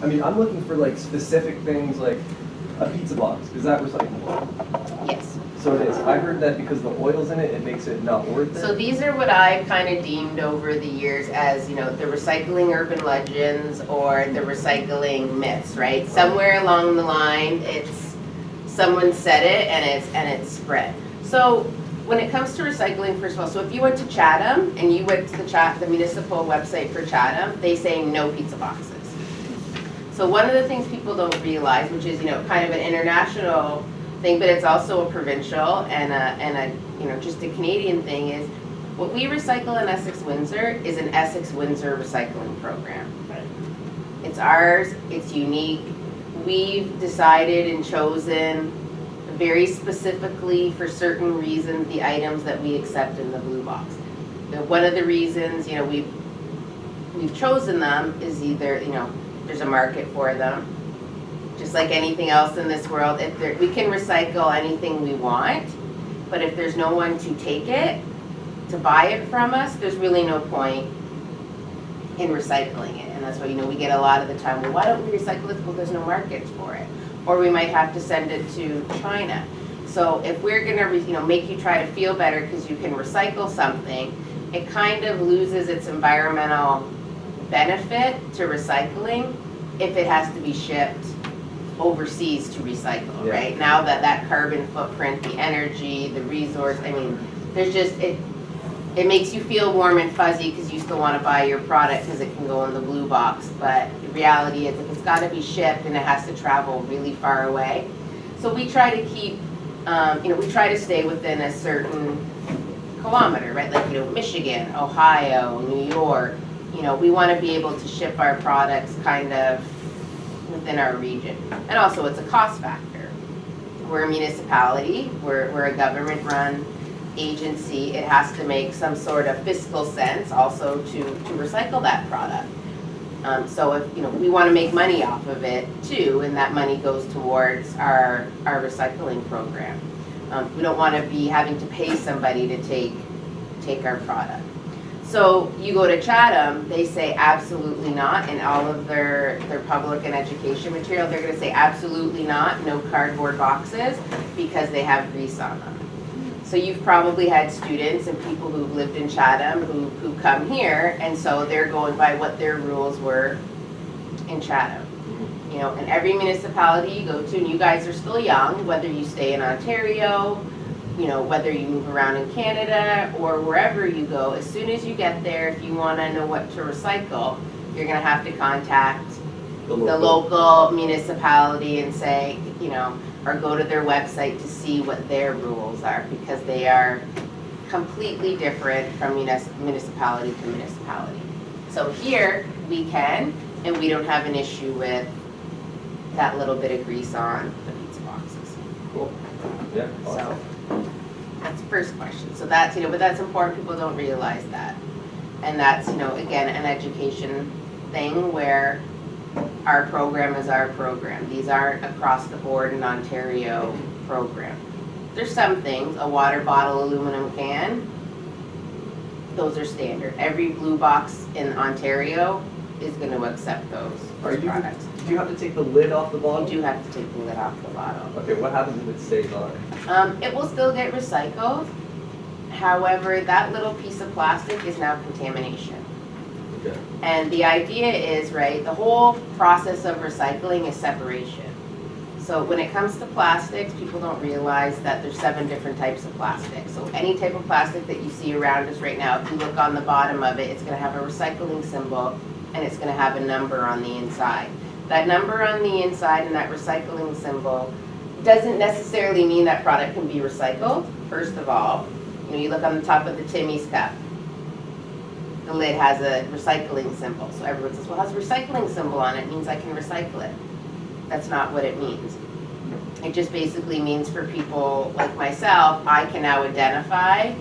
I mean, I'm looking for like specific things like a pizza box. Is that recyclable? Yes. So it is. I heard that because the oil's in it, it makes it not worth it. So these are what I've kind of deemed over the years as, you know, the recycling urban legends or the recycling myths, right? Somewhere along the line, it's someone said it and it's spread. So when it comes to recycling, first of all, so if you went to Chatham and you went to the municipal website for Chatham, they say no pizza boxes. So one of the things people don't realize, which is, you know, kind of an international thing, but it's also a provincial and a you know, just a Canadian thing, is what we recycle in Essex-Windsor is an Essex-Windsor recycling program. Right. It's ours, it's unique. We've decided and chosen very specifically for certain reasons the items that we accept in the blue box. One of the reasons, you know, we've chosen them is either, you know, there's a market for them. Just like anything else in this world, we can recycle anything we want, but if there's no one to take it, to buy it from us, there's really no point in recycling it. And that's why, you know, we get a lot of the time, well, why don't we recycle it? Well, there's no markets for it. Or we might have to send it to China. So if we're gonna, you know, make you try to feel better because you can recycle something, it kind of loses its environmental benefit to recycling if it has to be shipped overseas to recycle, right? Now that carbon footprint, the energy, the resource, I mean, there's just, it makes you feel warm and fuzzy because you still want to buy your product because it can go in the blue box, but the reality is if it's got to be shipped and it has to travel really far away. So we try to keep, you know, we try to stay within a certain kilometer, right? Like, you know, Michigan, Ohio, New York, you know, we want to be able to ship our products kind of within our region. And also it's a cost factor. We're a municipality, we're a government-run agency. It has to make some sort of fiscal sense also to recycle that product. So if, you know, we want to make money off of it too, and that money goes towards our recycling program. We don't want to be having to pay somebody to take our product. So you go to Chatham, they say absolutely not in all of their public and education material. They're going to say absolutely not, no cardboard boxes, because they have grease on them. So you've probably had students and people who've lived in Chatham who come here, and so they're going by what their rules were in Chatham. You know, and every municipality you go to, and you guys are still young, whether you stay in Ontario, you know, whether you move around in Canada or wherever you go, as soon as you get there, if you want to know what to recycle, you're going to have to contact the local municipality and say, you know, or go to their website to see what their rules are, because they are completely different from municipality to municipality. So here we can, and we don't have an issue with that little bit of grease on the pizza boxes. Cool. Yeah. Awesome. So that's the first question. So that's, you know, but that's important. People don't realize that. And that's, you know, again, an education thing where our program is our program. These aren't across the board in Ontario program. There's some things, a water bottle, aluminum can, those are standard. Every blue box in Ontario is going to accept those products. Do you have to take the lid off the bottle? You do have to take the lid off the bottle. Okay, what happens if it stays on? It will still get recycled. However, that little piece of plastic is now contamination. Okay. And the idea is, right, the whole process of recycling is separation. So when it comes to plastics, people don't realize that there's 7 different types of plastic. So any type of plastic that you see around us right now, if you look on the bottom of it, it's going to have a recycling symbol and it's going to have a number on the inside. That number on the inside and that recycling symbol doesn't necessarily mean that product can be recycled, first of all. You know, you look on the top of the Timmy's cup, the lid has a recycling symbol. So everyone says, well, it has a recycling symbol on it, it means I can recycle it. That's not what it means. It just basically means for people like myself, I can now identify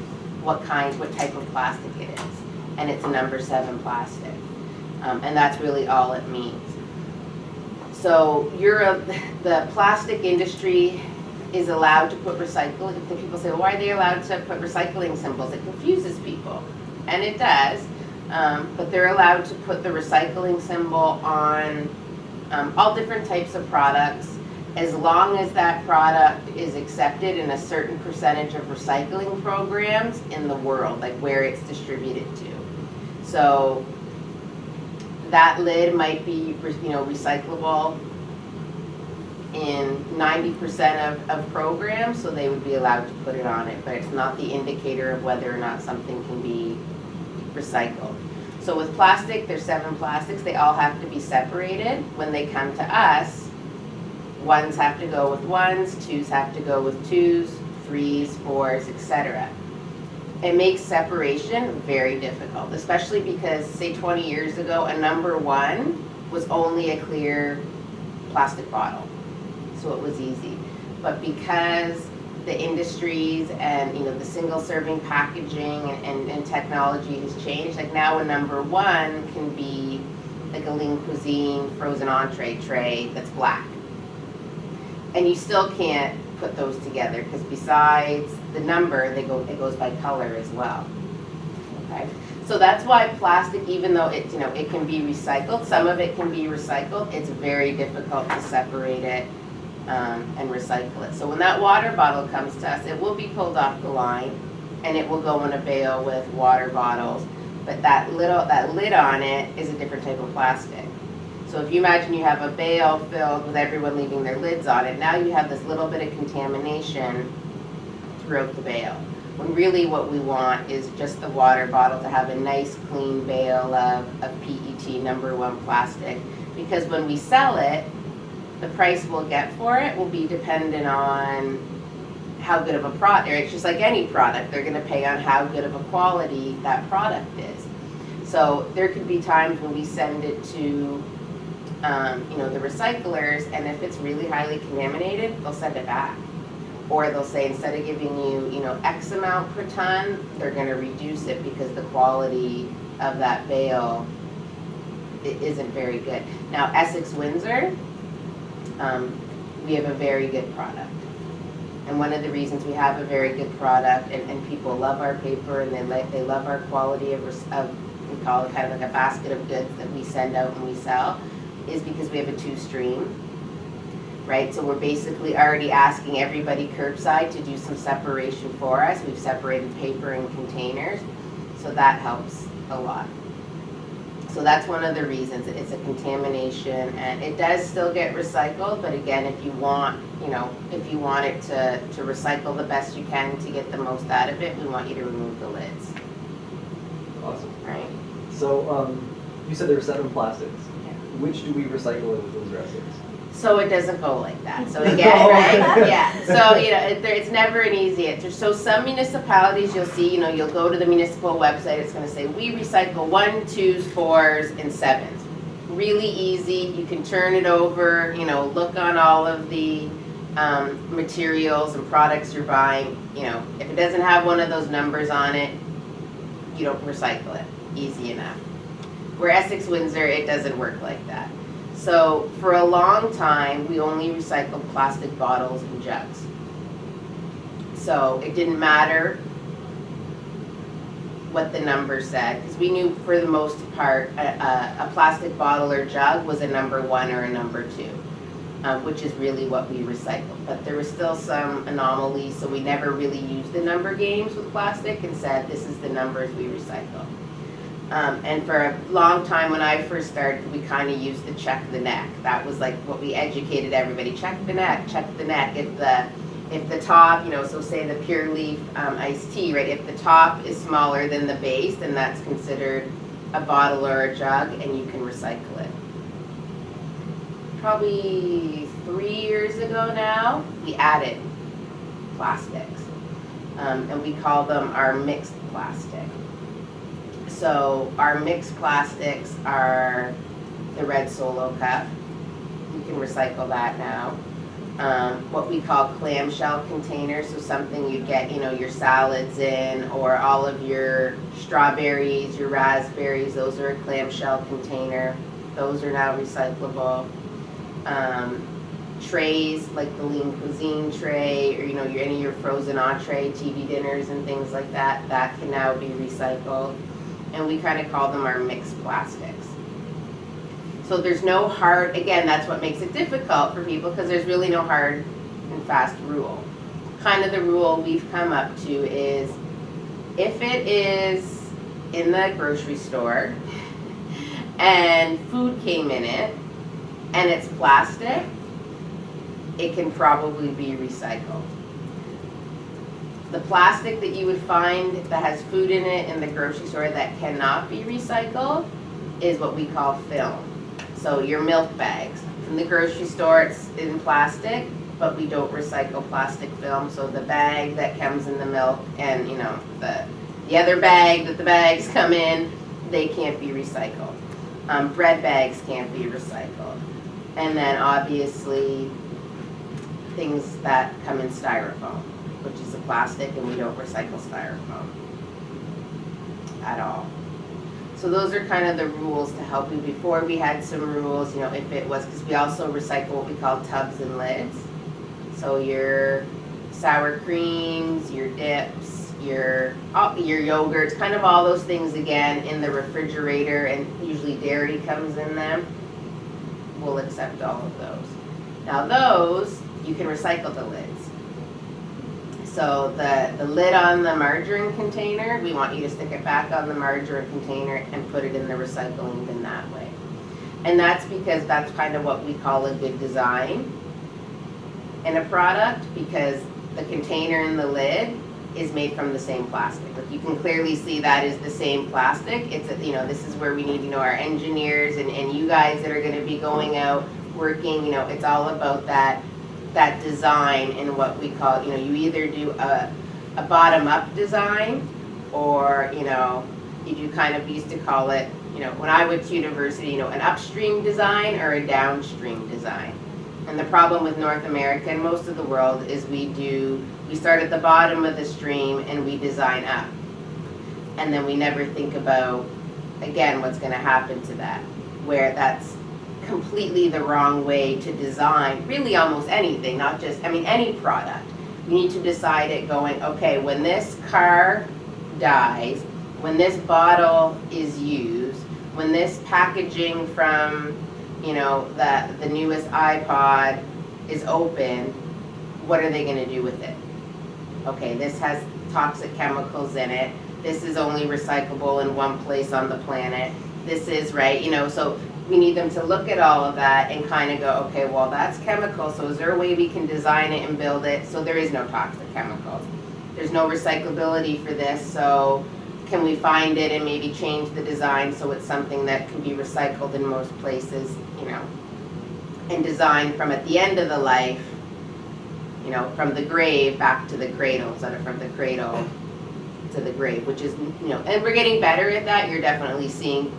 what type of plastic it is. And it's a number 7 plastic. And that's really all it means. So the plastic industry is allowed to put recycling. People say, well, why are they allowed to put recycling symbols? It confuses people. And it does. But they're allowed to put the recycling symbol on all different types of products, as long as that product is accepted in a certain percentage of recycling programs in the world, like where it's distributed to. So that lid might be, recyclable in 90% of programs, so they would be allowed to put it on it, but it's not the indicator of whether or not something can be recycled. So with plastic, there's 7 plastics. They all have to be separated. When they come to us, 1s have to go with 1s, 2s have to go with 2s, 3s, 4s, etc. It makes separation very difficult, especially because, say 20 years ago, a number 1 was only a clear plastic bottle. So it was easy. But because the industries and the single serving packaging and technology has changed, like now a number 1 can be like a lean cuisine frozen entree tray that's black. And you still can't put those together because besides the number, it goes by color as well. Okay? So that's why plastic, even though it can be recycled, some of it can be recycled, it's very difficult to separate it and recycle it. So when that water bottle comes to us, it will be pulled off the line and it will go in a bale with water bottles, but that lid on it is a different type of plastic. So if you imagine you have a bale filled with everyone leaving their lids on it, now you have this little bit of contamination throughout the bale. When really what we want is just the water bottle to have a nice clean bale of PET number 1 plastic, because when we sell it, the price we'll get for it will be dependent on how good of a product. It's just like any product, they're going to pay on how good of a quality that product is. So there could be times when we send it to the recyclers, and if it's really highly contaminated, they'll send it back. Or they'll say instead of giving you, X amount per ton, they're going to reduce it because the quality of that bale isn't very good. Now, Essex-Windsor, we have a very good product. And one of the reasons we have a very good product, and people love our paper and they love our quality of, we call it kind of like a basket of goods that we send out and we sell, is because we have a 2-stream, right? So we're basically already asking everybody curbside to do some separation for us. We've separated paper and containers, so that helps a lot. So that's one of the reasons. It's a contamination, and it does still get recycled, but again, if you want, if you want it to recycle the best you can to get the most out of it, we want you to remove the lids. Awesome. Right? So you said there were 7 plastics. Which do we recycle in those dressings? So it doesn't go like that. So again, right? Yeah. So it's never an easy answer. So some municipalities, you'll see, you'll go to the municipal website. It's going to say we recycle 1s, 2s, 4s, and 7s. Really easy. You can turn it over. Look on all of the materials and products you're buying. If it doesn't have one of those numbers on it, you don't recycle it. Easy enough. Where Essex-Windsor, it doesn't work like that. So for a long time, we only recycled plastic bottles and jugs. So it didn't matter what the number said, because we knew for the most part a plastic bottle or jug was a number 1 or a number 2, which is really what we recycled. But there was still some anomalies, so we never really used the number games with plastic and said this is the numbers we recycle. And for a long time when I first started, we kind of used the check the neck. That was like what we educated everybody. Check the neck, check the neck. If the top, so say the Pure Leaf iced tea, right? If the top is smaller than the base, then that's considered a bottle or a jug, and you can recycle it. Probably 3 years ago now, we added plastics, and we call them our mixed plastic. So our mixed plastics are the red Solo cup. You can recycle that now. What we call clamshell containers, so something you get, your salads in, or all of your strawberries, your raspberries, those are a clamshell container. Those are now recyclable. Trays, like the lean cuisine tray, or any of your frozen entree, TV dinners and things like that, that can now be recycled. And we kind of call them our mixed plastics. So there's no hard, again, that's what makes it difficult for people, because there's really no hard and fast rule. Kind of the rule we've come up to is, if it is in the grocery store and food came in it and it's plastic, it can probably be recycled. The plastic that you would find that has food in it in the grocery store that cannot be recycled is what we call film. So your milk bags. In the grocery store, it's in plastic, but we don't recycle plastic film. So the bag that comes in the milk and, you know, the other bag that the bags come in, they can't be recycled. Bread bags can't be recycled. And then obviously things that come in styrofoam, which is a plastic, and we don't recycle styrofoam at all. So those are kind of the rules to help you. Before we had some rules, you know, if it was, because we also recycle what we call tubs and lids. So your sour creams, your dips, your yogurts, kind of all those things again in the refrigerator, and usually dairy comes in them. We'll accept all of those. Now those, you can recycle the lids. So the lid on the margarine container, we want you to stick it back on the margarine container and put it in the recycling bin that way. And that's because that's kind of what we call a good design in a product, because the container and the lid is made from the same plastic. Like you can clearly see that is the same plastic. It's a, you know, this is where we need, you know, our engineers and you guys that are going to be going out working, you know, it's all about that design and what we call, you know, you either do a bottom-up design, or, you know, you do kind of, we used to call it, you know, when I went to university, you know, an upstream design or a downstream design. And the problem with North America and most of the world is we start at the bottom of the stream and we design up. And then we never think about, again, what's going to happen to that, where that's completely the wrong way to design really almost anything, not just, I mean, any product. You need to decide it going, okay, when this car dies, when this bottle is used, when this packaging from, you know, the newest iPod is open, what are they going to do with it? Okay, this has toxic chemicals in it. This is only recyclable in one place on the planet. This is, right, you know, so we need them to look at all of that and kind of go, okay, well, that's chemical, so is there a way we can design it and build it so there is no toxic chemicals? There's no recyclability for this, so can we find it and maybe change the design so it's something that can be recycled in most places, you know, and design from at the end of the life, you know, from the grave back to the cradle instead of from the cradle to the grave, which is, you know, and we're getting better at that. You're definitely seeing,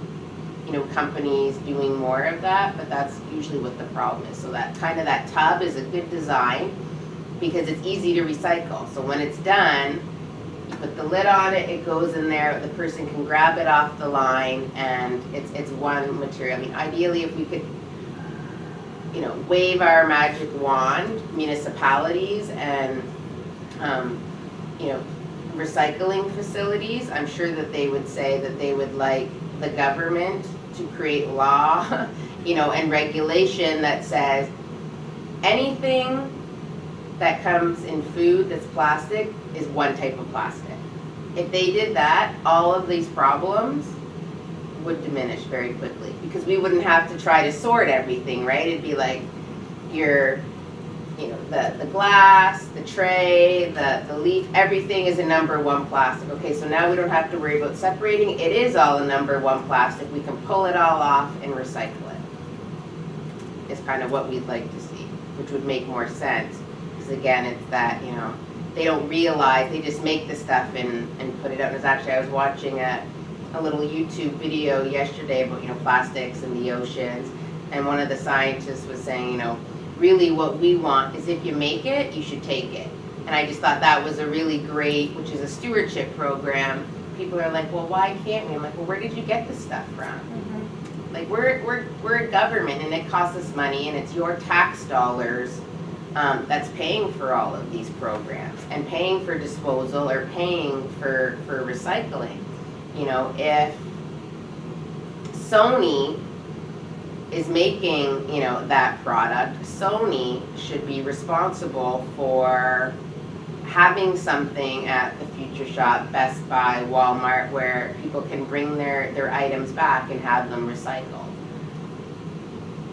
you know, companies doing more of that, but that's usually what the problem is. So that kind of that tub is a good design because it's easy to recycle. So when it's done, you put the lid on it, it goes in there, the person can grab it off the line, and it's one material. I mean, ideally if we could, you know, wave our magic wand, municipalities and, you know, recycling facilities, I'm sure that they would say that they would like the government to create law, you know, and regulation that says anything that comes in food that's plastic is one type of plastic. If they did that, all of these problems would diminish very quickly because we wouldn't have to try to sort everything, right? It'd be like your, you know, the glass, the tray, the leaf, everything is a number one plastic. Okay, so now we don't have to worry about separating. It is all a number one plastic. We can pull it all off and recycle it. It's kind of what we'd like to see, which would make more sense. Because again, it's that, you know, they don't realize, they just make the stuff and put it out. And it's actually, I was watching a little YouTube video yesterday about, you know, plastics in the oceans. And one of the scientists was saying, you know, really what we want is if you make it, you should take it. And I just thought that was a really great, which is a stewardship program. People are like, well, why can't we? I'm like, well, where did you get this stuff from? Mm-hmm. Like, we're a government and it costs us money and it's your tax dollars that's paying for all of these programs and paying for disposal or paying for recycling. You know, if Sony is making, you know, that product, Sony should be responsible for having something at the Future Shop, Best Buy, Walmart, where people can bring their items back and have them recycled.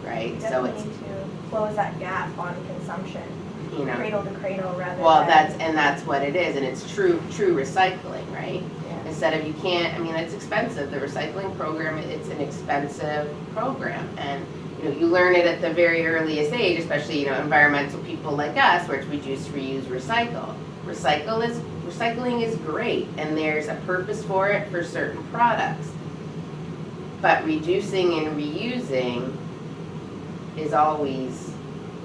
Right? So it's, need to close that gap on consumption, you know, cradle to cradle rather well, than... that's what it is, and it's true recycling, right? Yeah. Instead of, you can't, I mean, it's expensive. The recycling program, it's an expensive program, and you know, you learn it at the very earliest age, especially, you know, environmental people like us, where it's reduce, reuse, recycle. Recycling is great, and there's a purpose for it for certain products. But reducing and reusing is always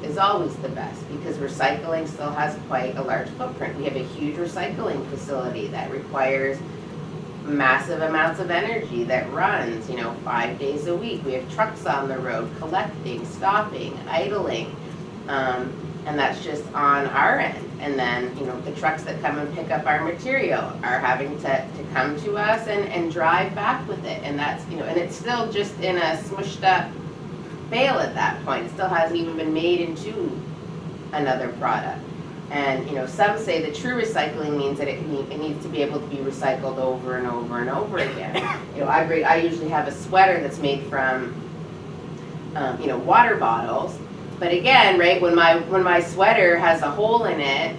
the best, because recycling still has quite a large footprint. We have a huge recycling facility that requires massive amounts of energy, that runs, you know, 5 days a week. We have trucks on the road collecting, stopping, idling, and that's just on our end. And then, you know, the trucks that come and pick up our material are having to come to us and drive back with it. And that's, you know, and it's still just in a smushed up bale at that point. It still hasn't even been made into another product. And, you know, some say the true recycling means that it needs to be able to be recycled over and over and over again. You know, I usually have a sweater that's made from, you know, water bottles. But again, right, when my sweater has a hole in it,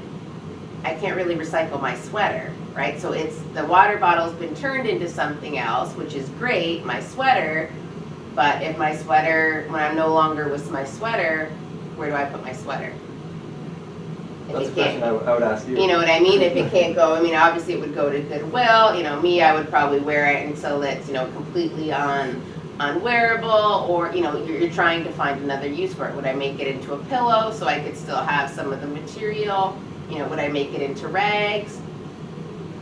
I can't really recycle my sweater, right? So it's, the water bottle's been turned into something else, which is great, my sweater. But if my sweater, when I'm no longer with my sweater, where do I put my sweater? That's a question I would ask you. You know what I mean? If it can't go, I mean, obviously it would go to Goodwill. You know, me, I would probably wear it until it's, you know, completely unwearable, or, you know, you're trying to find another use for it. Would I make it into a pillow so I could still have some of the material? You know, would I make it into rags?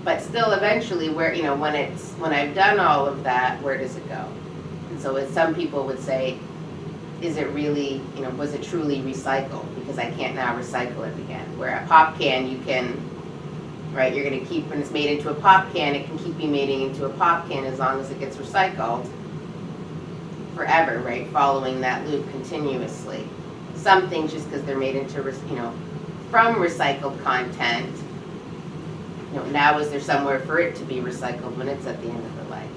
But still, eventually, where, you know, when I've done all of that, where does it go? And so, as some people would say, is it really, you know, was it truly recycled? Because I can't now recycle it again. Where a pop can, you can, right, you're going to keep, when it's made into a pop can, it can keep mating into a pop can as long as it gets recycled forever, right, following that loop continuously. Some things, just because they're made into, you know, from recycled content, you know, now is there somewhere for it to be recycled when it's at the end of the life?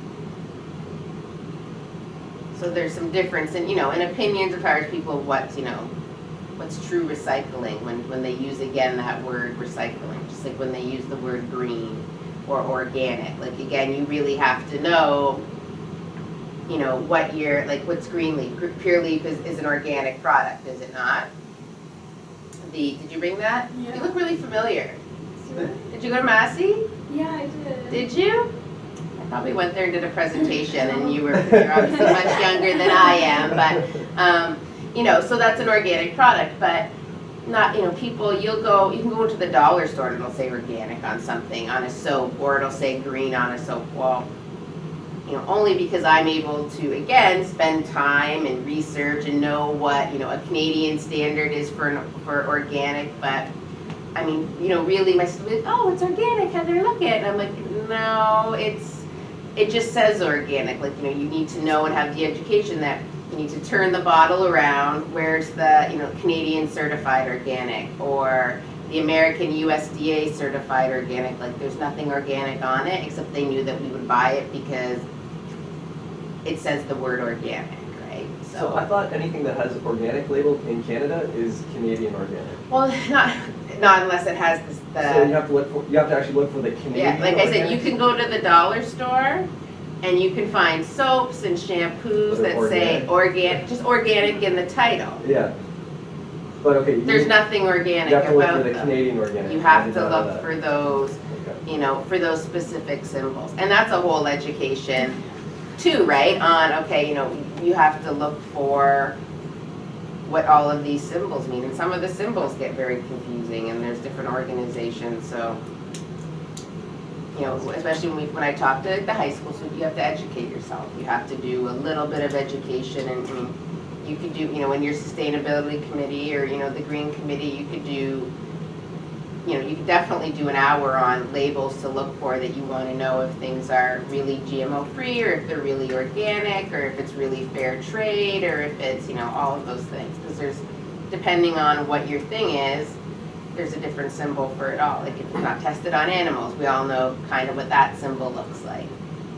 So there's some difference in, you know, in opinions as far as people of what's, you know, what's true recycling when they use, again, that word recycling, just like when they use the word green or organic. Like, again, you really have to know, you know, what you're, like, what's green leaf? Pure leaf is an organic product, is it not? Did you bring that? Yeah. You look really familiar. Did you go to Massey? Yeah, I did. Did you? I probably went there and did a presentation, and you're obviously much younger than I am, but, you know, so that's an organic product, but not, you know, people, you can go to the dollar store and it'll say organic on something, on a soap, or it'll say green on a soap. Well, you know, only because I'm able to, again, spend time and research and know what, you know, a Canadian standard is for organic. But I mean, you know, really, my students, oh, it's organic, Heather, look at it. And I'm like, no, it just says organic. Like, you know, you need to know and have the education that you need to turn the bottle around. Where's the, you know, Canadian certified organic, or the American USDA certified organic? Like, there's nothing organic on it, except they knew that we would buy it because it says the word organic, right? So I thought anything that has organic labeled in Canada is Canadian organic. Well, not unless it has the. So you have to actually look for the Canadian. Yeah, like I said, organic? you can go to the dollar store, and you can find soaps and shampoos that say organic, just organic in the title. Yeah. But okay. There's nothing organic you have to about look for the them. Canadian organic. You have to look for those, okay. you know, for those specific symbols. And that's a whole education too, right? On, okay, you know, you have to look for what all of these symbols mean. And some of the symbols get very confusing, and there's different organizations. So, you know, especially when I talk to the high school students, you have to educate yourself. You have to do a little bit of education. And I mean, you could do, you know, in your sustainability committee, or, you know, the green committee, you could do you know, you can definitely do an hour on labels to look for that you want to know if things are really GMO free, or if they're really organic, or if it's really fair trade, or if it's, you know, all of those things. Because there's, depending on what your thing is, there's a different symbol for it all. Like if it's not tested on animals, we all know kind of what that symbol looks like.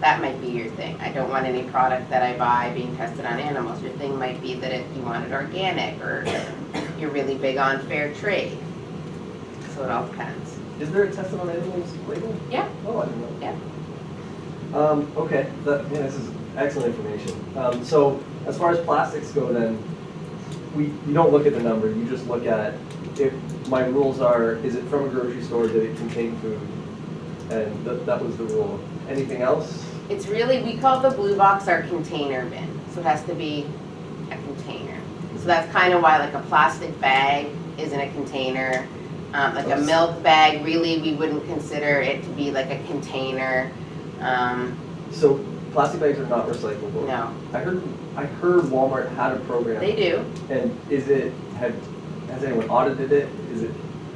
That might be your thing. I don't want any product that I buy being tested on animals. Your thing might be that you want it organic, or you're really big on fair trade. So it all depends. Is there a tested on animals label? Yeah. Oh, I didn't know. Yeah. Okay, this is excellent information. So as far as plastics go then, you don't look at the number, you just look at if my rules are, is it from a grocery store, did it contain food? And that was the rule. Anything else? It's really, we call the blue box our container bin. So it has to be a container. So that's kind of why like a plastic bag isn't a container. Like a milk bag, really we wouldn't consider it to be like a container. So plastic bags are not recyclable? No. I heard Walmart had a program. They do. And has anyone audited it? Is it?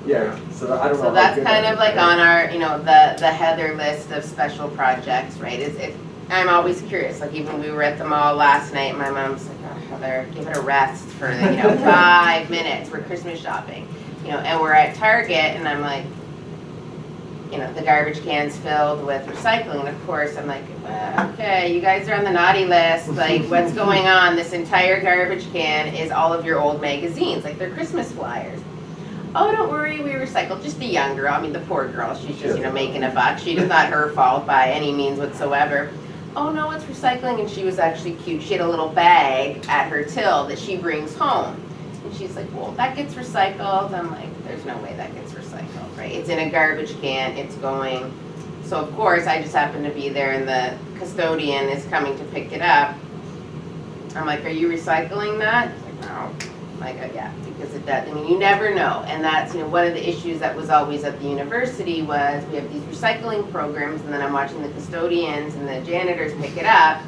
Yeah. So I don't know. So that's kind of like on our, you know, the Heather list of special projects, right? I'm always curious. Like even we were at the mall last night, my mom's like, oh, Heather, give it a rest for 5 minutes. We're Christmas shopping, you know, and we're at Target, and I'm like, you know, the garbage can's filled with recycling. And of course, I'm like, well, okay, you guys are on the naughty list. Like, what's going on? This entire garbage can is all of your old magazines, like they're Christmas flyers. Oh, don't worry, we recycled. Just the young girl. I mean, the poor girl. She's just, you know, making a buck. It's not her fault by any means whatsoever. Oh no, it's recycling. And she was actually cute. She had a little bag at her till that she brings home. And she's like, well, that gets recycled. I'm like, there's no way that gets recycled, right? It's in a garbage can. It's going. So of course, I just happen to be there, and the custodian is coming to pick it up. I'm like, are you recycling that? She's like, no. I'm like, oh, yeah, because it does. I mean, you never know. And that's, you know, one of the issues that was always at the university was we have these recycling programs, and then I'm watching the custodians and the janitors pick it up,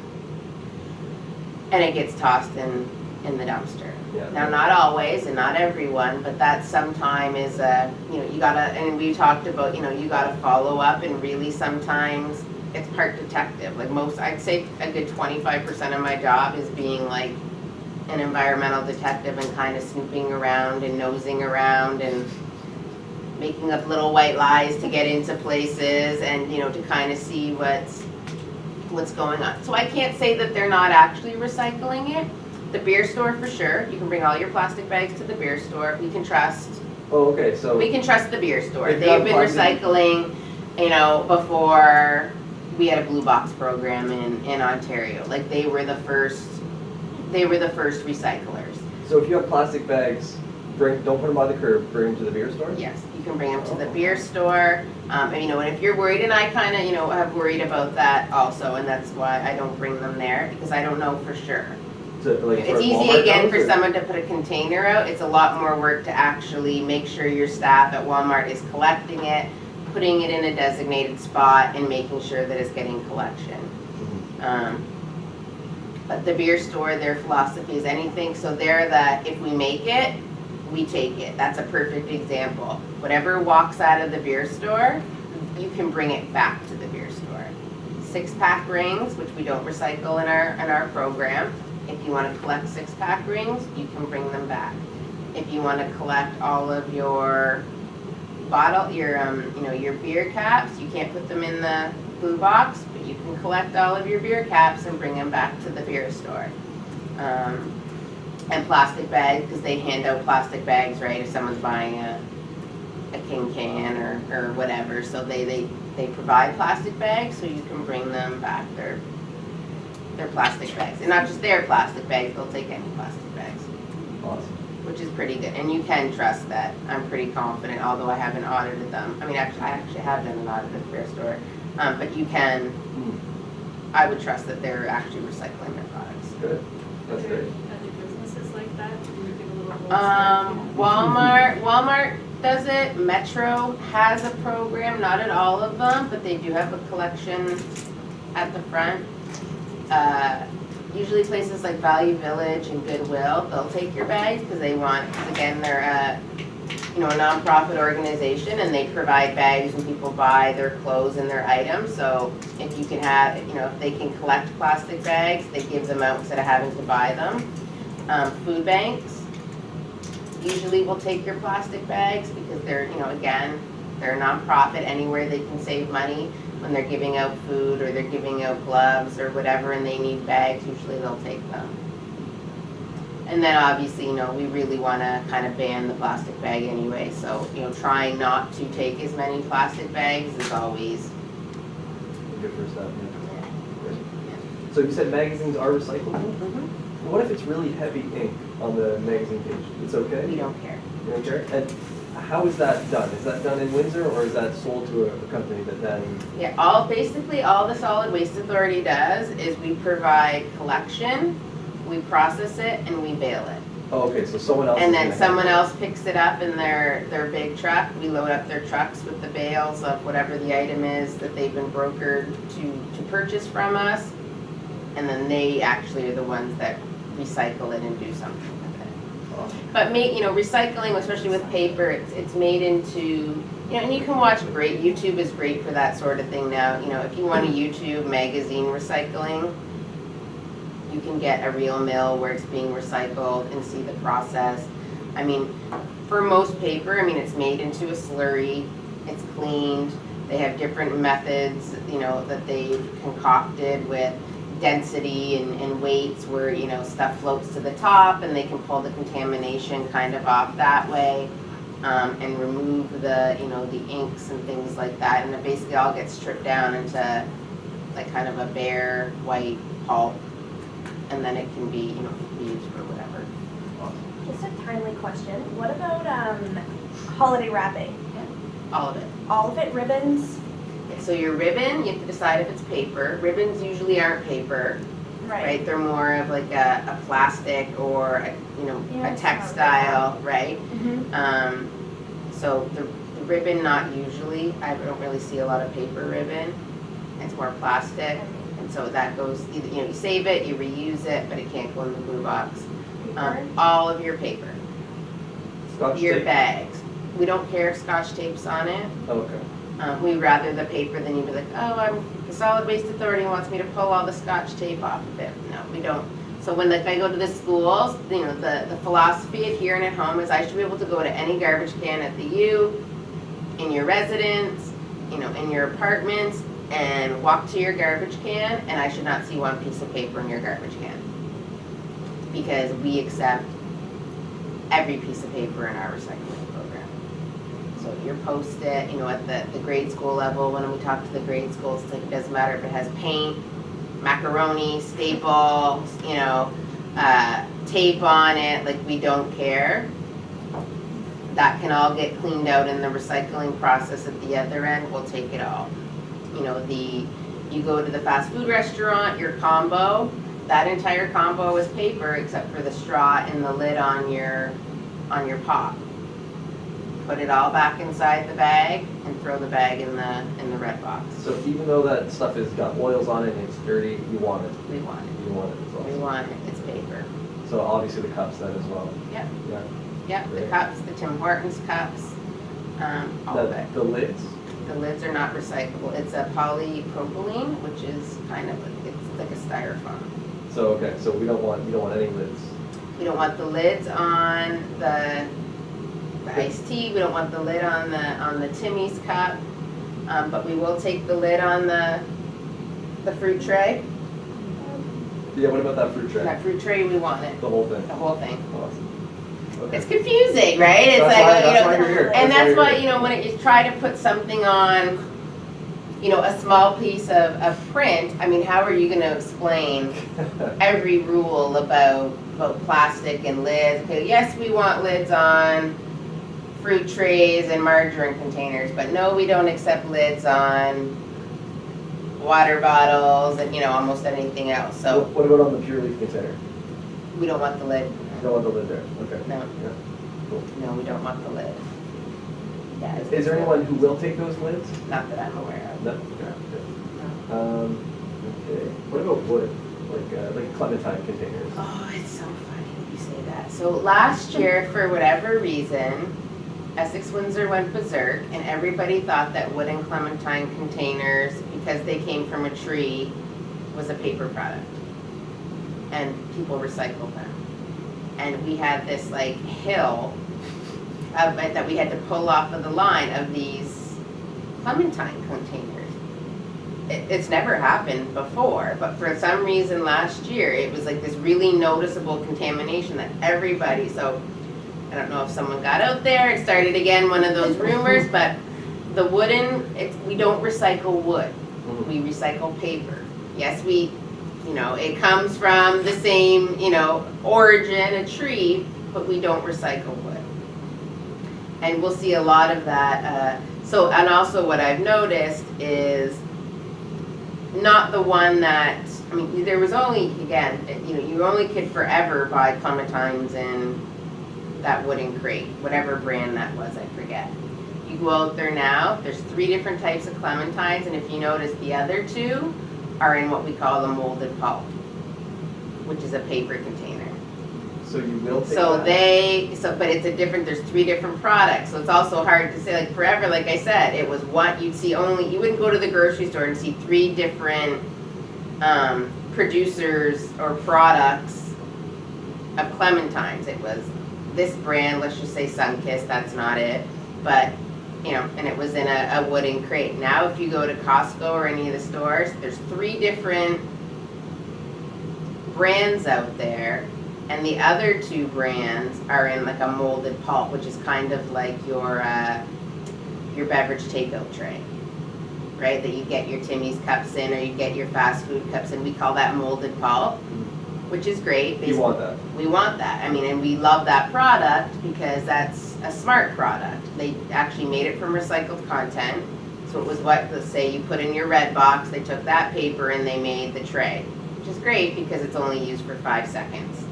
and it gets tossed in the dumpster. Yeah. Now, not always and not everyone, but that sometime is a, you know, you gotta, and we talked about, you know, you gotta follow up, and really sometimes it's part detective. Like I'd say a good 25% of my job is being like an environmental detective and kind of snooping around and nosing around and making up little white lies to get into places, and, you know, to kind of see what's going on. So I can't say that they're not actually recycling it. The beer store, for sure. You can bring all your plastic bags to the beer store. We can trust. Oh, okay. So we can trust the beer store. They've been recycling, you know, before we had a blue box program in Ontario. Like they were the first recyclers. So if you have plastic bags, don't put them by the curb. Bring them to the beer store. Yes, you can bring them to the beer store. And, you know, and if you're worried, and I kind of, you know, have worried about that also, and that's why I don't bring them there, because I don't know for sure. So, like, it's easy again for someone to put a container out. It's a lot more work to actually make sure your staff at Walmart is collecting it, putting it in a designated spot, and making sure that it's getting collection. But the beer store, their philosophy is anything, so they're that if we make it, we take it. That's a perfect example. Whatever walks out of the beer store, you can bring it back to the beer store. 6-pack rings, which we don't recycle in our program. If you want to collect 6-pack rings, you can bring them back. If you want to collect all of your your beer caps, you can't put them in the blue box, but you can collect all of your beer caps and bring them back to the beer store. And plastic bags, because they hand out plastic bags, right, if someone's buying a King can or whatever. So they provide plastic bags, so you can bring them back. They're plastic bags. And not just their plastic bags, they'll take any plastic bags. Awesome. Which is pretty good. And you can trust that. I'm pretty confident, although I haven't audited them. I mean, actually, I have done an audit at the beer store. But you can, I would trust that they're actually recycling their products. Good. That's great. Other businesses like that? Can you give a little Walmart does it. Metro has a program, not at all of them, but they do have a collection at the front. Usually places like Value Village and Goodwill, they'll take your bags because they want, because again, they're you know, a nonprofit organization, and they provide bags when people buy their clothes and their items. So if you can have, you know, if they can collect plastic bags, they give them out instead of having to buy them. Food banks usually will take your plastic bags because they're, you know, again, they're a nonprofit. Anywhere they can save money when they're giving out food or they're giving out gloves or whatever, and they need bags, usually they'll take them. And then obviously, you know, we really want to kind of ban the plastic bag anyway. So, you know, trying not to take as many plastic bags is always good first step. Yeah. So you said magazines are recyclable? Mm-hmm. What if it's really heavy ink on the magazine page? It's okay? We don't care. You don't care? And how is that done? Is that done in Windsor, or is that sold to a company that then? Yeah, basically all the Solid Waste Authority does is we provide collection, we process it, and we bale it. Oh, okay, so someone else. And then someone else picks it up in their big truck. We load up their trucks with the bales of whatever the item is that they've been brokered to purchase from us. And then they actually are the ones that recycle it and do something with it. Awesome. But you know, recycling, especially with paper, it's made into, you know, and you can watch great, YouTube is great for that sort of thing now. You know, if you want to YouTube magazine recycling, you can get a real mill where it's being recycled and see the process. I mean, for most paper, I mean, it's made into a slurry, it's cleaned, they have different methods, you know, that they've concocted with density and weights where, you know, stuff floats to the top and they can pull the contamination kind of off that way, and remove the, you know, the inks and things like that. And it basically all gets stripped down into like kind of a bare white pulp. And then it can be, you know, used for whatever. Just a timely question. What about holiday wrapping? All of it. All of it, ribbons? So your ribbon, you have to decide if it's paper. Ribbons usually aren't paper, right? They're more of like a plastic or a, you know, a textile, right? Mm-hmm. So the ribbon, not usually. I don't really see a lot of paper ribbon. It's more plastic. So that goes, either, you know, you save it, you reuse it, but it can't go in the blue box. All of your paper, Scotch your tape. bags. We don't care if Scotch tape's on it. Oh, okay. We rather the paper than you be like, oh, the Solid Waste Authority wants me to pull all the Scotch tape off of it. No, we don't. So when I go to the schools, you know, the philosophy at here and at home is I should be able to go to any garbage can at the U, in your residence, you know, in your apartments, and walk to your garbage can, and I should not see one piece of paper in your garbage can. Because we accept every piece of paper in our recycling program. So your Post-it, you know, at the grade school level, when we talk to the grade schools, it's like it doesn't matter if it has paint, macaroni, staples, you know, tape on it, like we don't care. That can all get cleaned out in the recycling process at the other end, we'll take it all. You know, you go to the fast food restaurant, your combo, that entire combo is paper except for the straw and the lid on your pop. Put it all back inside the bag and throw the bag in the red box. So even though that stuff has got oils on it and it's dirty, you want it. We want it. You want it as well. We want it. It's paper. So obviously the cups then as well. Yep. Yeah. Yep. The cups, the Tim Hortons cups, all of it. The lids. The lids are not recyclable. It's a polypropylene, which is kind of it's like a styrofoam. So okay, so you don't want any lids. We don't want the lids on the iced tea. We don't want the lid on the Timmy's cup. But we will take the lid on the fruit tray. Yeah. What about that fruit tray? That fruit tray, we want it. The whole thing. The whole thing. Awesome. Okay. It's confusing, right? It's that's like, why, you that's know, why you're here. and that's why why, you know, when you try to put something on, you know, a small piece of print, I mean, how are you going to explain every rule about plastic and lids? Okay, yes, we want lids on fruit trays and margarine containers, but no, we don't accept lids on water bottles and, you know, almost anything else. So What about on the pure leaf container? we don't want the lid. You don't want the lid there. Okay. No. Yeah. Cool. No, we don't want the lid. Yeah. Is there anyone who will take those lids? Not that I'm aware of. No. Okay. Good. Okay. What about wood? Like clementine containers? Oh, it's so funny that you say that. So last year, for whatever reason, Essex-Windsor went berserk, and everybody thought that wooden clementine containers, because they came from a tree, was a paper product. And people recycled them. And we had this like hill of it that we had to pull off of the line of these clementine containers. It's never happened before, but for some reason last year, it was like this really noticeable contamination that everybody, so I don't know if someone got out there and started again one of those rumors, but the wooden, we don't recycle wood. We recycle paper. Yes, it comes from the same, origin, a tree, but we don't recycle wood. And we'll see a lot of that. And also what I've noticed is not the one that, there was only, again, you only could forever buy clementines in that wooden crate, whatever brand that was, I forget. You go out there now, there's 3 different types of clementines, and if you notice, the other 2 are in what we call the molded pulp, which is a paper container. So you will take that? But it's there's 3 different products, so it's also hard to say, like forever, like I said, it was you'd see you wouldn't go to the grocery store and see 3 different producers or products of clementines. It was this brand, let's just say Sunkist, that's not it, but and it was in a wooden crate. Now if you go to Costco or any of the stores, there's 3 different brands out there, and the other 2 brands are in like a molded pulp, which is kind of like your beverage takeout tray, right? That you get your Timmy's cups in, or you get your fast food cups in. We call that molded pulp, which is great. You want that? We want that. And we love that product because that's a smart product. They actually made it from recycled content. So it was let's say you put in your red box, they took that paper and they made the tray, which is great because it's only used for 5 seconds.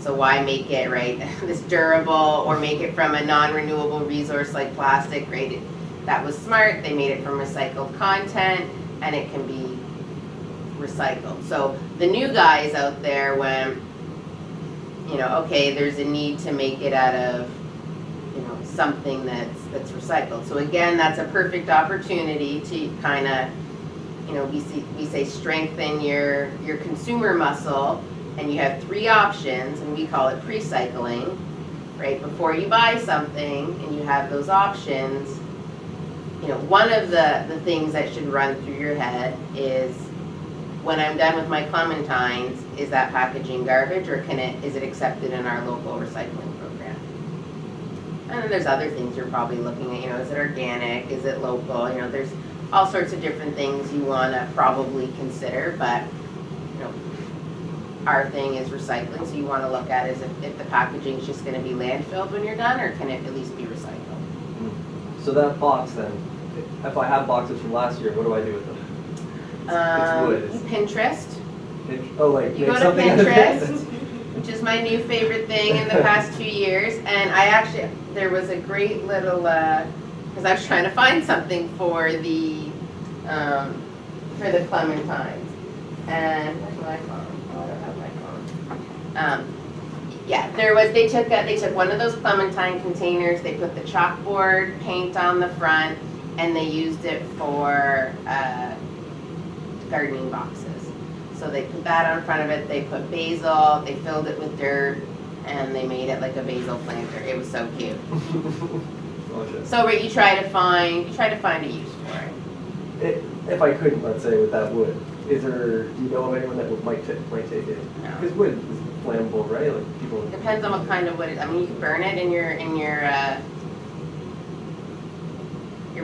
So why make it, right, this durable, or make it from a non-renewable resource like plastic, right? That was smart. They made it from recycled content, and it can be recycled. So the new guys out there went, okay, there's a need to make it out of, something that's recycled. So again, that's a perfect opportunity to kind of, we say strengthen your consumer muscle, and you have 3 options, and we call it pre-cycling, right? Before you buy something and you have those options, one of the things that should run through your head is, when I'm done with my clementines, is that packaging garbage, or is it accepted in our local recycling program? And then there's other things you're probably looking at, is it organic, is it local, there's all sorts of different things you want to probably consider, but our thing is recycling, so you want to look at is if the packaging is just going to be landfilled when you're done, or can it at least be recycled? So that box then, if I have boxes from last year, what do I do with them? It's wood. Pinterest. You go to Pinterest, which is my new favorite thing in the past 2 years, and there was a great little, because I was trying to find something for the clementines, and where's my phone? Oh, I don't have my phone. They took one of those clementine containers, they put the chalkboard paint on the front, and they used it for gardening boxes. So they put that on front of it, they put basil, they filled it with dirt, and they made it like a basil planter. It was so cute. Okay. So you try to find a use for it. If I couldn't, let's say, with that wood, do you know of anyone that might take it? No. Because wood is flammable, right? Like people. Depends on what kind of wood it is. You can burn it in your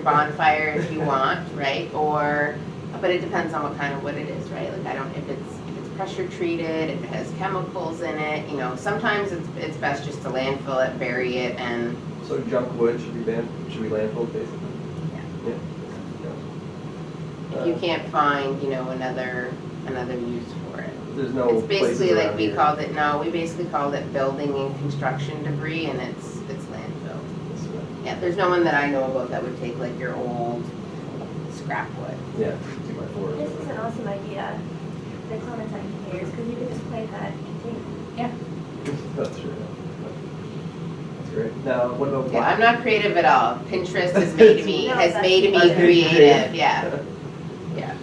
bonfire if you want, right? But it depends on what kind of wood it is, right? Like if it's pressure treated, if it has chemicals in it, sometimes it's best just to landfill it, bury it, and. So junk wood should be banned. Should be landfilled, basically. Yeah. If you can't find, another use for it. There's no. It's basically like we here. basically called it building and construction debris, and it's landfill. Yeah, there's no one that I know about that would take like your old scrap wood. Yeah, 2x4. This is an awesome idea, the clementine containers, because you can just plant that container. Yeah. That's true. That's great. Now, what about Yeah, black? I'm not creative at all. Pinterest has made me, creative, yeah. Yeah.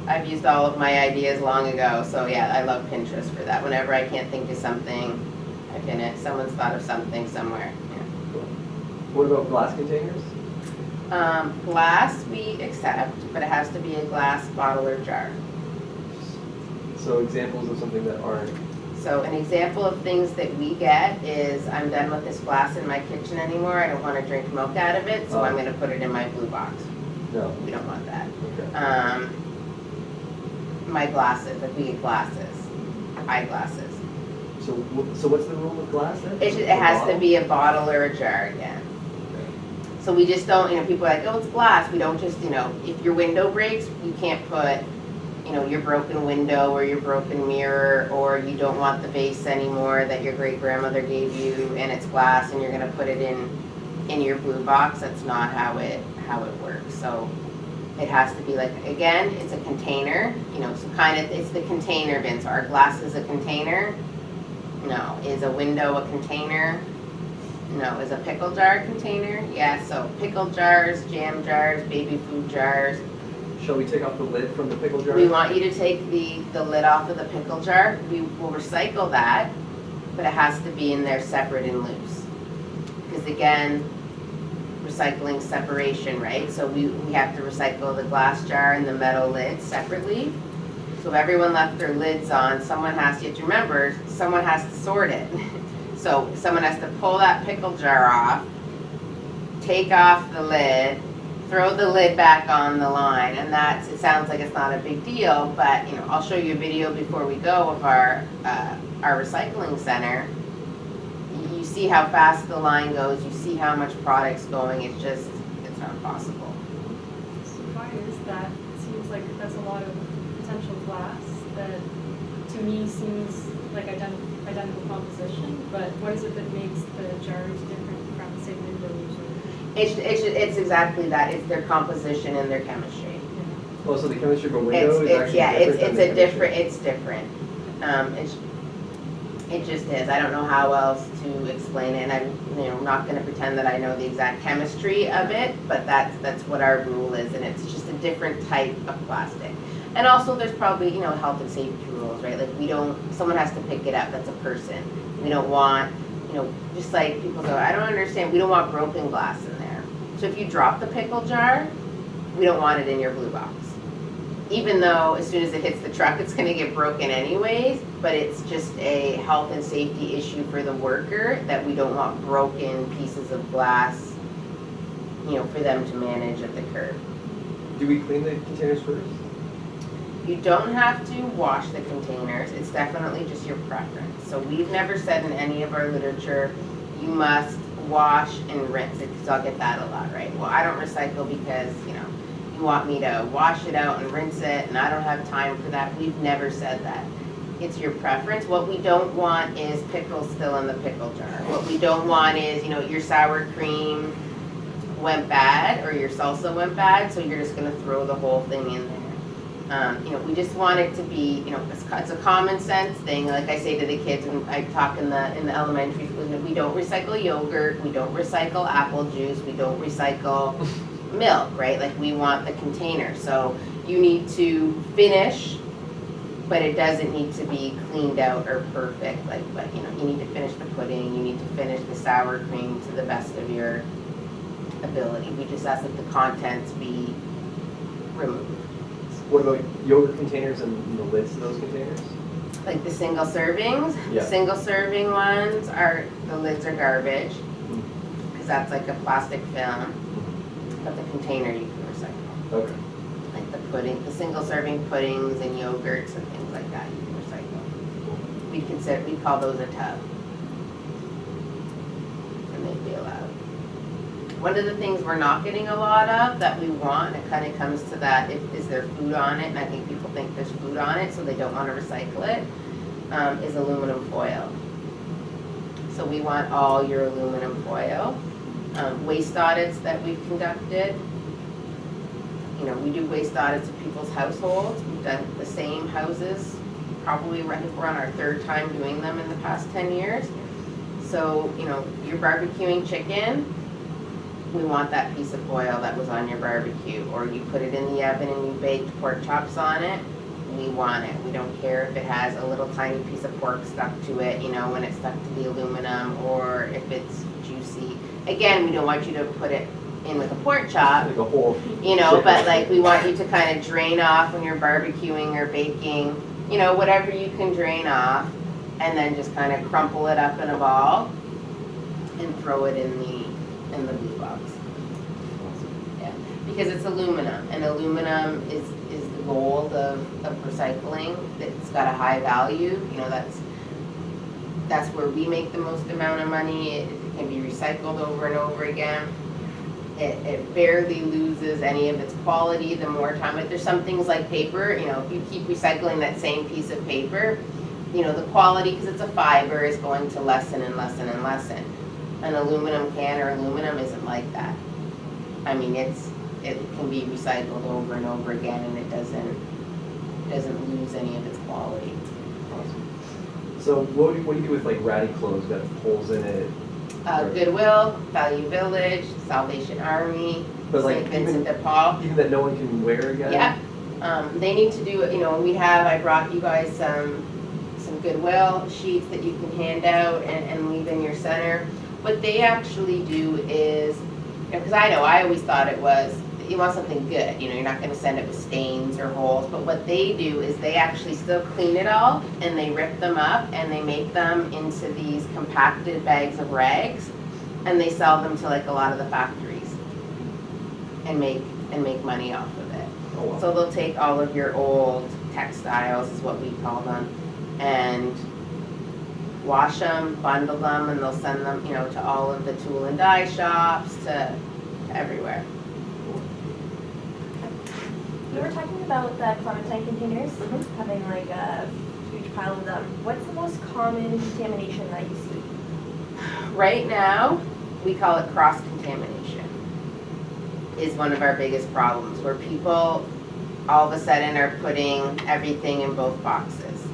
I've used all of my ideas long ago, so yeah, I love Pinterest for that. Whenever I can't think of something, I pin it. Someone's thought of something somewhere. Yeah. What about glass containers? Glass we accept, but it has to be a glass bottle or jar. So examples of something that aren't. So an example of things that we get is, I'm done with this glass in my kitchen anymore. I don't want to drink milk out of it, so I'm going to put it in my blue box. No. We don't want that. Okay. My glasses, like we get glasses, eyeglasses. So what's the rule with glass then? It has to be a bottle or a jar again. So we just don't, people are like, oh, it's glass. We don't just, if your window breaks, you can't put, your broken window or your broken mirror, or you don't want the vase anymore that your great grandmother gave you and it's glass and you're going to put it in your blue box. That's not how it works. So it has to be like, again, it's a container, so it's the container bin. So our glass is a container. No. Is a window a container? No. Is a pickle jar a container? Yeah, so pickle jars, jam jars, baby food jars. Shall we take off the lid from the pickle jar? We want you to take the lid off of the pickle jar. We will recycle that, but it has to be in there separate and loose. Because again, recycling separation, right? So we have to recycle the glass jar and the metal lid separately. So if everyone left their lids on, you have to remember, someone has to sort it. So someone has to pull that pickle jar off, take off the lid, throw the lid back on the line, and it sounds like it's not a big deal, but I'll show you a video before we go of our recycling center. You see how fast the line goes, you see how much product's going, it's not possible. So why is that? It seems like that's a lot of potential glass that to me seems like identical composition, but what is it that makes the jars different from, say, windows? It's exactly that. It's their composition and their chemistry. Oh, so the chemistry of a window is actually different? It's different. It just is. I don't know how else to explain it, and I'm not going to pretend that I know the exact chemistry of it, but that's what our rule is, and it's just a different type of plastic. And also, there's probably health and safety rules, right? Like someone has to pick it up. That's a person. We don't want just like people go, I don't understand. We don't want broken glass in there. So if you drop the pickle jar, we don't want it in your blue box. Even though as soon as it hits the truck, it's going to get broken anyways, but it's just a health and safety issue for the worker that we don't want broken pieces of glass, for them to manage at the curb. Do we clean the containers first? You don't have to wash the containers. It's definitely just your preference. So we've never said in any of our literature, you must wash and rinse it, because I'll get that a lot, right? Well, I don't recycle because, you want me to wash it out and rinse it, and I don't have time for that. We've never said that. It's your preference. What we don't want is pickles still in the pickle jar. What we don't want is, your sour cream went bad or your salsa went bad, so you're just going to throw the whole thing in there. We just want it to be, it's a common sense thing. Like I say to the kids when I talk in the elementary school, we don't recycle yogurt, we don't recycle apple juice, we don't recycle milk, right? Like we want the container. So you need to finish, but it doesn't need to be cleaned out or perfect. But you need to finish the pudding, you need to finish the sour cream to the best of your ability. We just ask that the contents be removed. What about yogurt containers and the lids of those containers? Like the single servings, Yeah. The single serving ones the lids are garbage, because that's like a plastic film, but the container you can recycle. Okay. Like the single serving puddings and yogurts and things like that you can recycle. We call those a tub, and they'd be allowed. One of the things we're not getting a lot of that we want, and it kind of comes to that, is there food on it, and I think people think there's food on it, so they don't want to recycle it, is aluminum foil. So we want all your aluminum foil. Waste audits that we've conducted, we do waste audits of people's households. We've done the same houses, probably I think we're on our third time doing them in the past 10 years. So, you know, you're barbecuing chicken, we want that piece of foil that was on your barbecue. Or you put it in the oven and you baked pork chops on it, we want it. We don't care if it has a little tiny piece of pork stuck to it, you know, when it's stuck to the aluminum, or if it's juicy. Again, we don't want you to put it in with a pork chop, Like a whole you know, chicken. but like we want you to kind of drain off when you're barbecuing or baking, you know, whatever you can drain off, and then just kind of crumple it up in a ball and throw it in the blue box. Yeah, because it's aluminum, and aluminum is the gold of recycling. It's got a high value, you know, that's where we make the most amount of money. It can be recycled over and over again. It barely loses any of its quality the more time. But there's some things like paper, you know, if you keep recycling that same piece of paper, you know, the quality, because it's a fiber, is going to lessen and lessen and lessen. An aluminum can or aluminum isn't like that. I mean, it can be recycled over and over again, and it doesn't lose any of its quality. Awesome. So what do you do with like ratty clothes that have holes in it? Goodwill, Value Village, Salvation Army, But like St. Vincent de Paul. even that no one can wear again? Yeah, they need to do it, you know, I brought you guys some Goodwill sheets that you can hand out and leave in your center. What they actually do is, because I always thought it was, you want something good, you know, you're not going to send it with stains or holes, but what they do is they actually still clean it all, and they rip them up, and they make them into these compacted bags of rags, and they sell them to like a lot of the factories and make money off of it. Oh, wow. So they'll take all of your old textiles, is what we call them, and wash them, bundle them, and they'll send them, you know, to all of the tool and die shops, to everywhere. You were talking about the clementine containers, having like a huge pile of them. What's the most common contamination that you see? Right now, we call it cross-contamination, is one of our biggest problems, where people all of a sudden are putting everything in both boxes,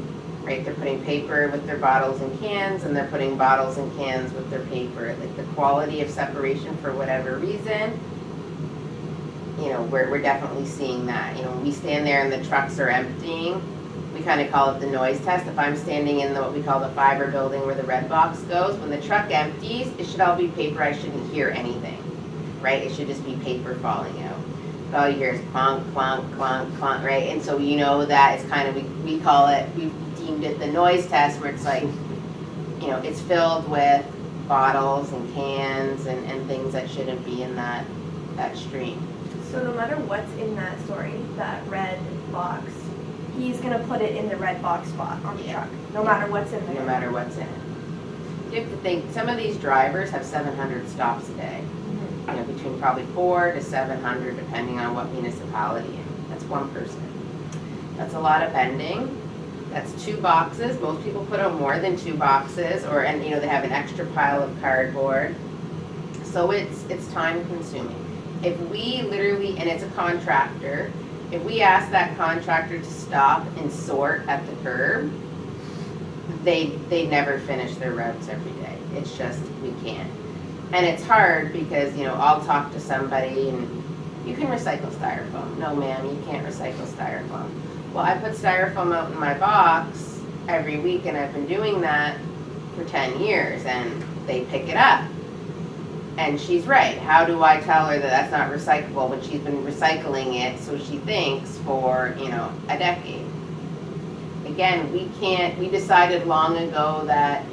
right? They're putting paper with their bottles and cans, and they're putting bottles and cans with their paper. Like the quality of separation, for whatever reason, you know, we're definitely seeing that. You know, when we stand there and the trucks are emptying, we kind of call it the noise test. If I'm standing in what we call the fiber building where the red box goes, when the truck empties, it should all be paper. I shouldn't hear anything, right? It should just be paper falling out. But all you hear is clonk, clonk, clonk, clonk, right? And so you know that it's kind of, we call it, we've deemed it the noise test, where it's like, you know, it's filled with bottles and cans and things that shouldn't be in that stream. So no matter what's in that that red box, he's gonna put it in the red box spot on the truck, no matter what's in there. No matter what's in it. You have to think, some of these drivers have 700 stops a day. You know, between probably 400 to 700, depending on what municipality. That's one person. That's a lot of bending. That's 2 boxes. Most people put out more than 2 boxes, and you know, they have an extra pile of cardboard. So it's time consuming. If we literally, and it's a contractor, if we ask that contractor to stop and sort at the curb, they never finish their routes every day. It's just, we can't. And it's hard because, you know, I'll talk to somebody and you can recycle styrofoam. No ma'am, you can't recycle styrofoam. Well, I put styrofoam out in my box every week, and I've been doing that for 10 years, and they pick it up. And she's right. How do I tell her that that's not recyclable when she's been recycling it, so she thinks, for, you know, a decade? Again, we decided long ago that,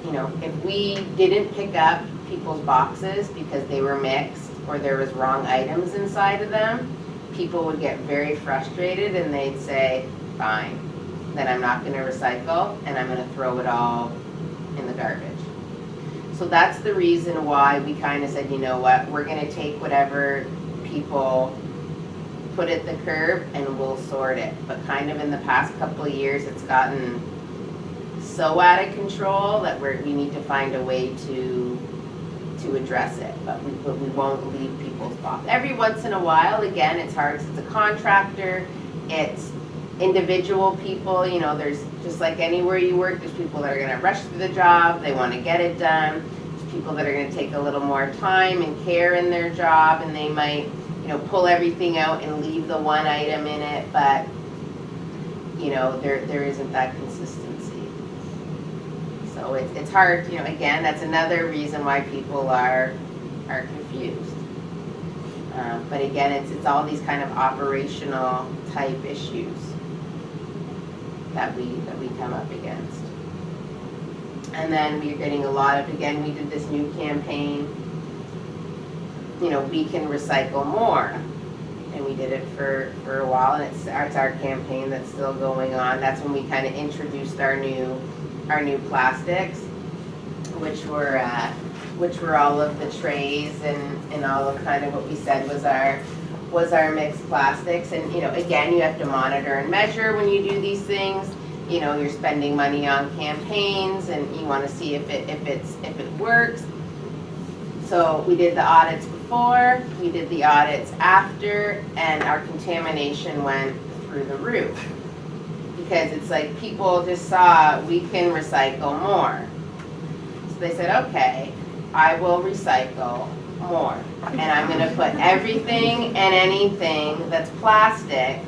you know, if we didn't pick up people's boxes because they were mixed or there was wrong items inside of them, people would get very frustrated and they'd say, fine, then I'm not going to recycle and I'm going to throw it all in the garbage. So that's the reason why we kind of said, you know what, we're going to take whatever people put at the curb and we'll sort it. But kind of in the past couple of years, it's gotten so out of control that we need to find a way to address it. But we won't leave people's box. Every once in a while, again, it's hard because it's a contractor, it's individual people, you know, there's Just like anywhere you work, there's people that are gonna rush through the job, they wanna get it done. There's people that are gonna take a little more time and care in their job, and they might, you know, pull everything out and leave the one item in it, but, you know, there isn't that consistency. So it's hard, you know, again, that's another reason why people are confused. But again, it's all these kind of operational type issues that we come up against. And then we're getting a lot of, again, we did this new campaign, you know, we can recycle more. And we did it for a while, and it's our campaign that's still going on. That's when we kind of introduced our new plastics, which were all of the trays and all of kind of what we said was our mixed plastics. And, you know, again, you have to monitor and measure when you do these things. You know, you're spending money on campaigns, and you want to see if it works. So we did the audits before, we did the audits after, and our contamination went through the roof. Because it's like people just saw we can recycle more. So they said, okay, I will recycle more. And I'm going to put everything and anything that's plastic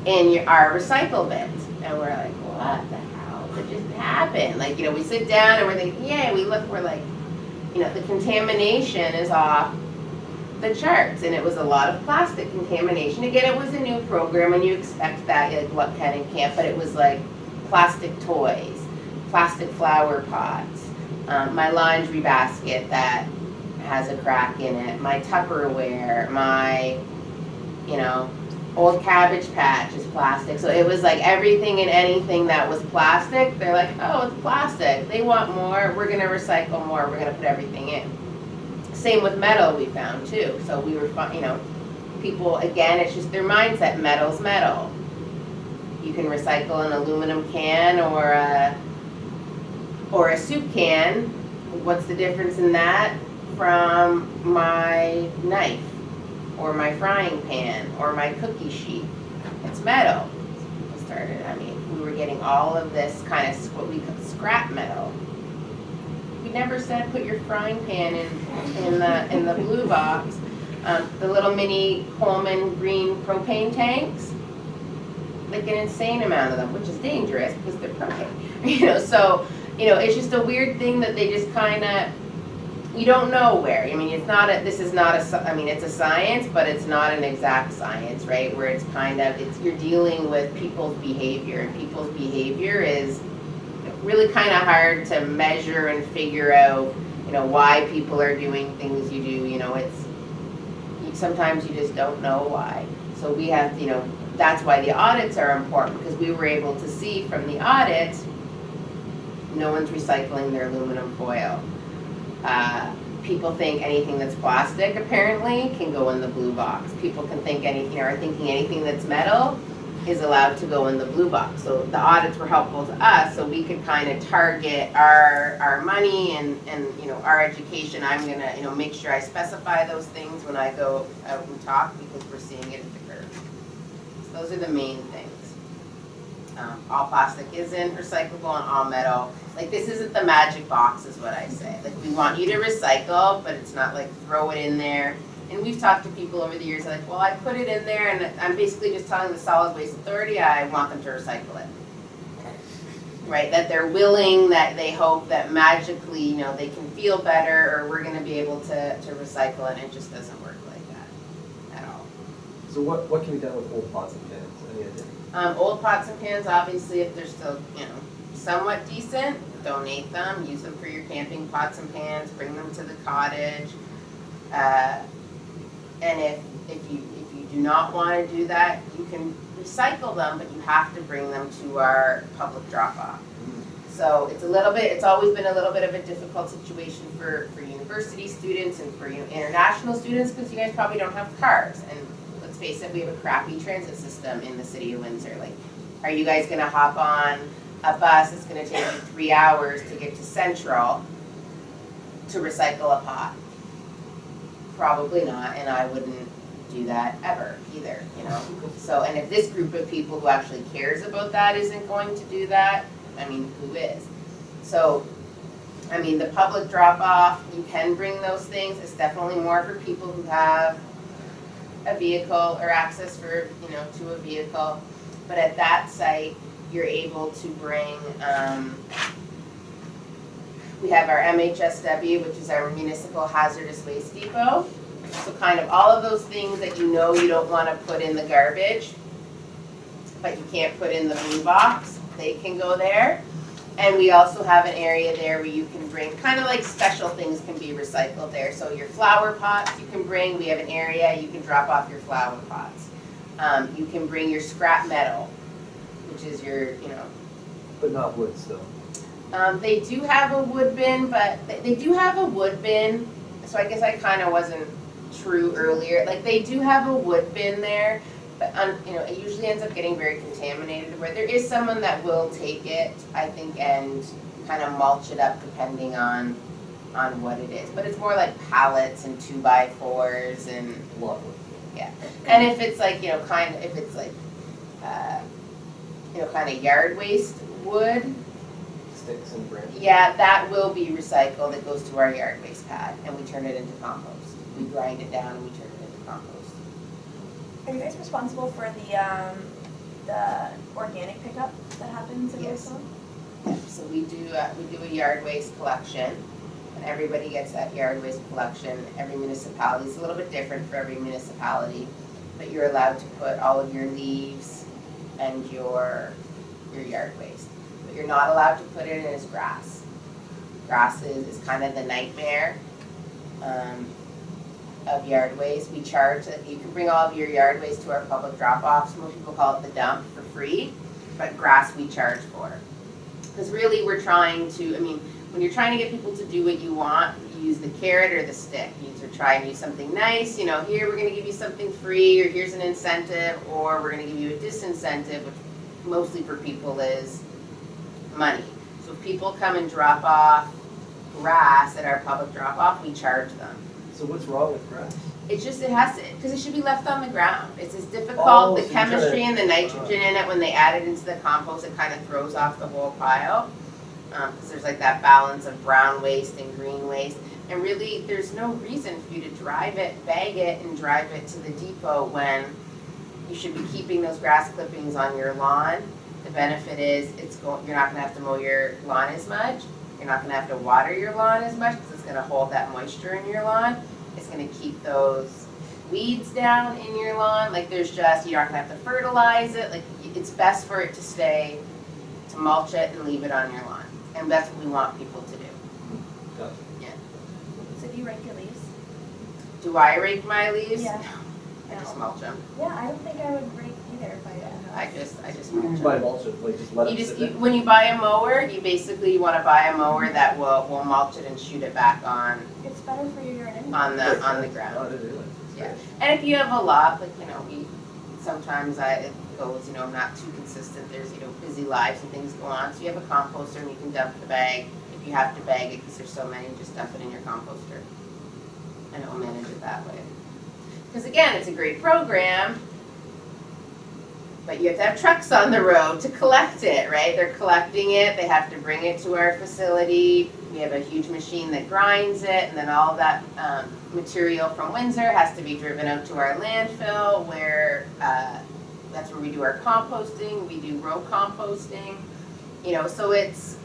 in our recycle bins. And we're like, what the hell? What just happened? Like, you know, we sit down and we're thinking, yeah, we look, we're like, you know, the contamination is off the charts. And it was a lot of plastic contamination. Again, it was a new program, and you expect that, like, what kind of camp, but it was like plastic toys, plastic flower pots, my laundry basket that has a crack in it, my Tupperware, my, you know, old Cabbage Patch is plastic. So it was like everything and anything that was plastic, they're like, oh, it's plastic. They want more, we're gonna recycle more, we're gonna put everything in. Same with metal, we found too. So we were, you know, people, again, it's just their mindset, metal's metal. You can recycle an aluminum can or a soup can. What's the difference in that from my knife or my frying pan or my cookie sheet? It's metal. People started, I mean, we were getting all of this kind of what we call scrap metal. We never said put your frying pan in the blue box. The little mini Coleman green propane tanks, like an insane amount of them, which is dangerous because they're propane. You know, so, you know, it's just a weird thing that they just kind of, you don't know where. I mean, it's not a, this is not a, I mean, it's a science, but it's not an exact science, right? Where it's kind of, it's, you're dealing with people's behavior, and people's behavior is really kind of hard to measure and figure out, you know, why people are doing things you do. You know, it's, sometimes you just don't know why. So we have, you know, that's why the audits are important, because we were able to see from the audits, no one's recycling their aluminum foil. People think anything that's plastic apparently can go in the blue box. People can think anything, are thinking anything that's metal is allowed to go in the blue box. So the audits were helpful to us, so we could kind of target our money and you know, our education. I'm gonna, you know, make sure I specify those things when I go out and talk, because we're seeing it at the curb. So those are the main things. All plastic isn't recyclable, and all metal. Like, this isn't the magic box, is what I say. Like, we want you to recycle, but it's not like throw it in there. And we've talked to people over the years, like, well, I put it in there, and I'm basically just telling the Solid Waste Authority I want them to recycle it. Right? That they're willing, that they hope that magically, you know, they can feel better, or we're going to be able to recycle it, and it just doesn't work like that at all. So what can be done with old pots and pans? Any idea? Old pots and pans, obviously, if they're still, you know, somewhat decent, donate them, use them for your camping pots and pans, bring them to the cottage. And if you do not want to do that, you can recycle them, but you have to bring them to our public drop-off. So it's a little bit, it's always been a little bit of a difficult situation for university students and for, you know, international students, because you guys probably don't have cars. And let's face it, we have a crappy transit system in the city of Windsor. Like, are you guys going to hop on a bus that's going to take you 3 hours to get to Central to recycle a pot? Probably not, and I wouldn't do that ever either, you know? So, and if this group of people who actually cares about that isn't going to do that, I mean, who is? So, I mean, the public drop-off, you can bring those things. It's definitely more for people who have a vehicle or access for, you know, to a vehicle. But at that site, you're able to bring, we have our MHSW, which is our Municipal Hazardous Waste Depot. So kind of all of those things that you know you don't want to put in the garbage, but you can't put in the blue box, they can go there. And we also have an area there where you can bring, kind of like special things can be recycled there. So your flower pots you can bring, we have an area you can drop off your flower pots. You can bring your scrap metal, which is your, you know. But not wood still. They do have a wood bin, but they do have a wood bin. So I guess I kind of wasn't true earlier. Like they do have a wood bin there. But you know, it usually ends up getting very contaminated. Where there is someone that will take it, I think, and kind of mulch it up depending on what it is. But it's more like pallets and 2x4s and Lovely. yeah. And if it's like, you know, kind of, if it's like you know, kind of yard waste wood, Sticks and branches. yeah, that will be recycled. It goes to our yard waste pad and we turn it into compost. We grind it down and we turn it into compost. Are you guys responsible for the organic pickup that happens in Yes. Wilson? Yeah, so we do a yard waste collection, and everybody gets that yard waste collection. Every municipality is a little bit different for every municipality, but you're allowed to put all of your leaves and your yard waste. What you're not allowed to put in is grass. Grass is kind of the nightmare of yard waste. We charge that you can bring all of your yard waste to our public drop-offs. Most people call it the dump for free, but grass we charge for. Because really we're trying to, I mean, when you're trying to get people to do what you want, you use the carrot or the stick. You either try and use something nice, you know, here we're going to give you something free, or here's an incentive, or we're going to give you a disincentive, which mostly for people is money. So if people come and drop off grass at our public drop-off, we charge them. So what's wrong with grass? It's just, it has to, because it should be left on the ground. It's as difficult, Oh, the so you're trying chemistry to- and the nitrogen in it, when they add it into the compost, it kind of throws off the whole pile. Because there's like that balance of brown waste and green waste. And really, there's no reason for you to drive it, bag it, and drive it to the depot when you should be keeping those grass clippings on your lawn. The benefit is you're not going to have to mow your lawn as much. You're not going to have to water your lawn as much because it's going to hold that moisture in your lawn. It's going to keep those weeds down in your lawn. Like you're not going to have to fertilize it. Like it's best for it to mulch it and leave it on your lawn. And that's what we want people to do. Gotcha. Yeah. So do you rake your leaves? Do I rake my leaves? Yeah. No. I just mulch them. Yeah, I don't think I would rake either if I didn't know. I just You mulch buy them. mulch, like just let it sit there? When you buy a mower, you basically want to buy a mower that will mulch it and shoot it back on It's better for your yard anyway. on the Oh, I ground. didn't realize. Yeah. And if you have a lot, like, you know, sometimes it goes, you know, not too consistent. There's, you know, busy lives and things go on. So you have a composter and you can dump the bag. If you have to bag it because there's so many, just dump it in your composter. And it will manage it that way. Because again, it's a great program, but you have to have trucks on the road to collect it, right? They're collecting it, they have to bring it to our facility. We have a huge machine that grinds it, and then all of that material from Windsor has to be driven out to our landfill where that's where we do our composting. We do row composting, you know, so it's,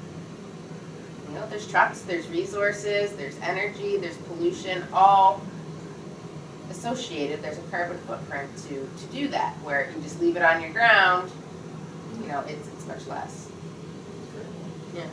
you know, there's trucks, there's resources, there's energy, there's pollution, all associated. There's a carbon footprint to do that, where you just leave it on your ground, you know, it's much less. Yeah.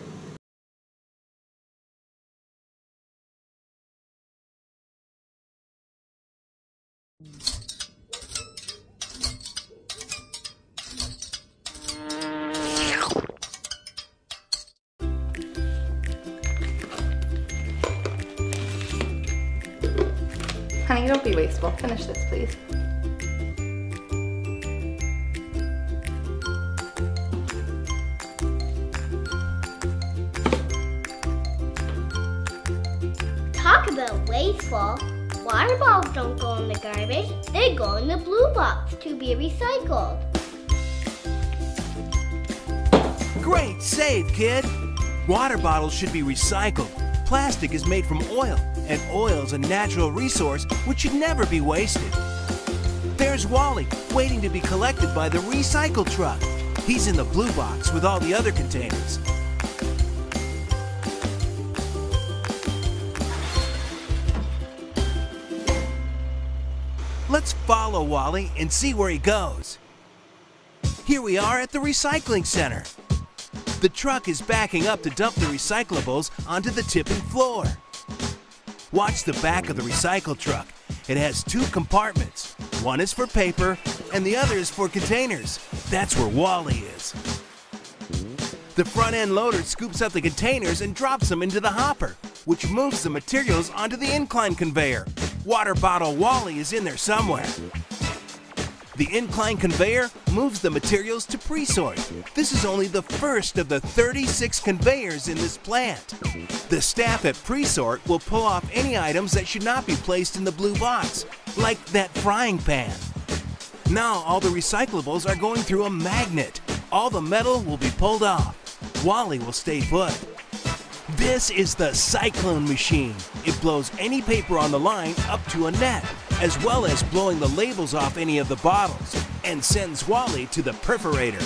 Honey, don't be wasteful. Finish this, please. Talk about wasteful. Water bottles don't go in the garbage. They go in the blue box to be recycled. Great save, kid! Water bottles should be recycled. Plastic is made from oil, and oil is a natural resource which should never be wasted. There's Wally, waiting to be collected by the recycle truck. He's in the blue box with all the other containers. Let's follow Wally and see where he goes. Here we are at the recycling center. The truck is backing up to dump the recyclables onto the tipping floor. Watch the back of the recycle truck. It has 2 compartments. One is for paper and the other is for containers. That's where Wally is. The front end loader scoops up the containers and drops them into the hopper, which moves the materials onto the incline conveyor. Water bottle Wally is in there somewhere. The incline conveyor moves the materials to pre-sort. This is only the first of the 36 conveyors in this plant. The staff at pre-sort will pull off any items that should not be placed in the blue box, like that frying pan. Now all the recyclables are going through a magnet. All the metal will be pulled off. Wally will stay put. This is the cyclone machine. It blows any paper on the line up to a net, as well as blowing the labels off any of the bottles, and sends Wally to the perforator.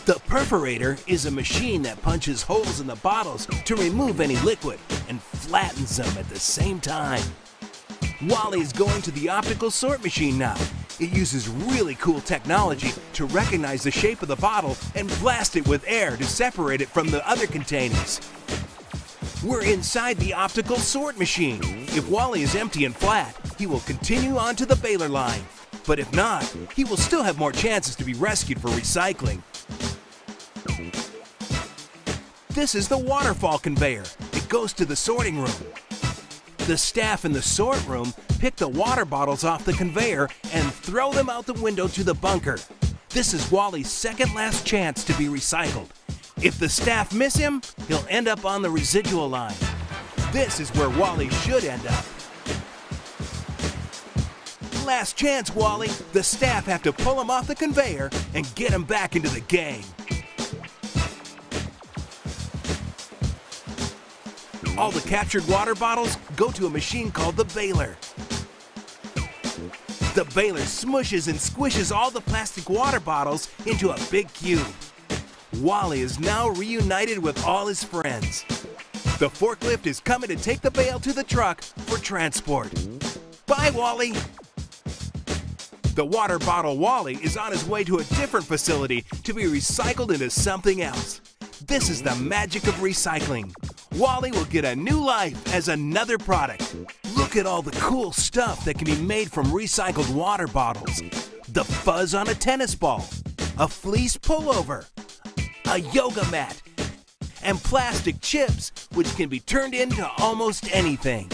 The perforator is a machine that punches holes in the bottles to remove any liquid and flattens them at the same time. Wally is going to the optical sort machine now. It uses really cool technology to recognize the shape of the bottle and blast it with air to separate it from the other containers. We're inside the optical sort machine. If Wally is empty and flat, he will continue on to the baler line. But if not, he will still have more chances to be rescued for recycling. This is the waterfall conveyor. It goes to the sorting room. The staff in the sort room pick the water bottles off the conveyor and throw them out the window to the bunker. This is Wally's second last chance to be recycled. If the staff miss him, he'll end up on the residual line. This is where Wally should end up. Last chance, Wally. The staff have to pull him off the conveyor and get him back into the game. All the captured water bottles go to a machine called the baler. The baler smushes and squishes all the plastic water bottles into a big cube. Wally is now reunited with all his friends. The forklift is coming to take the bale to the truck for transport. Bye, Wally! The water bottle Wally is on his way to a different facility to be recycled into something else. This is the magic of recycling. Wally will get a new life as another product. Look at all the cool stuff that can be made from recycled water bottles. The fuzz on a tennis ball, a fleece pullover, a yoga mat, and plastic chips, which can be turned into almost anything.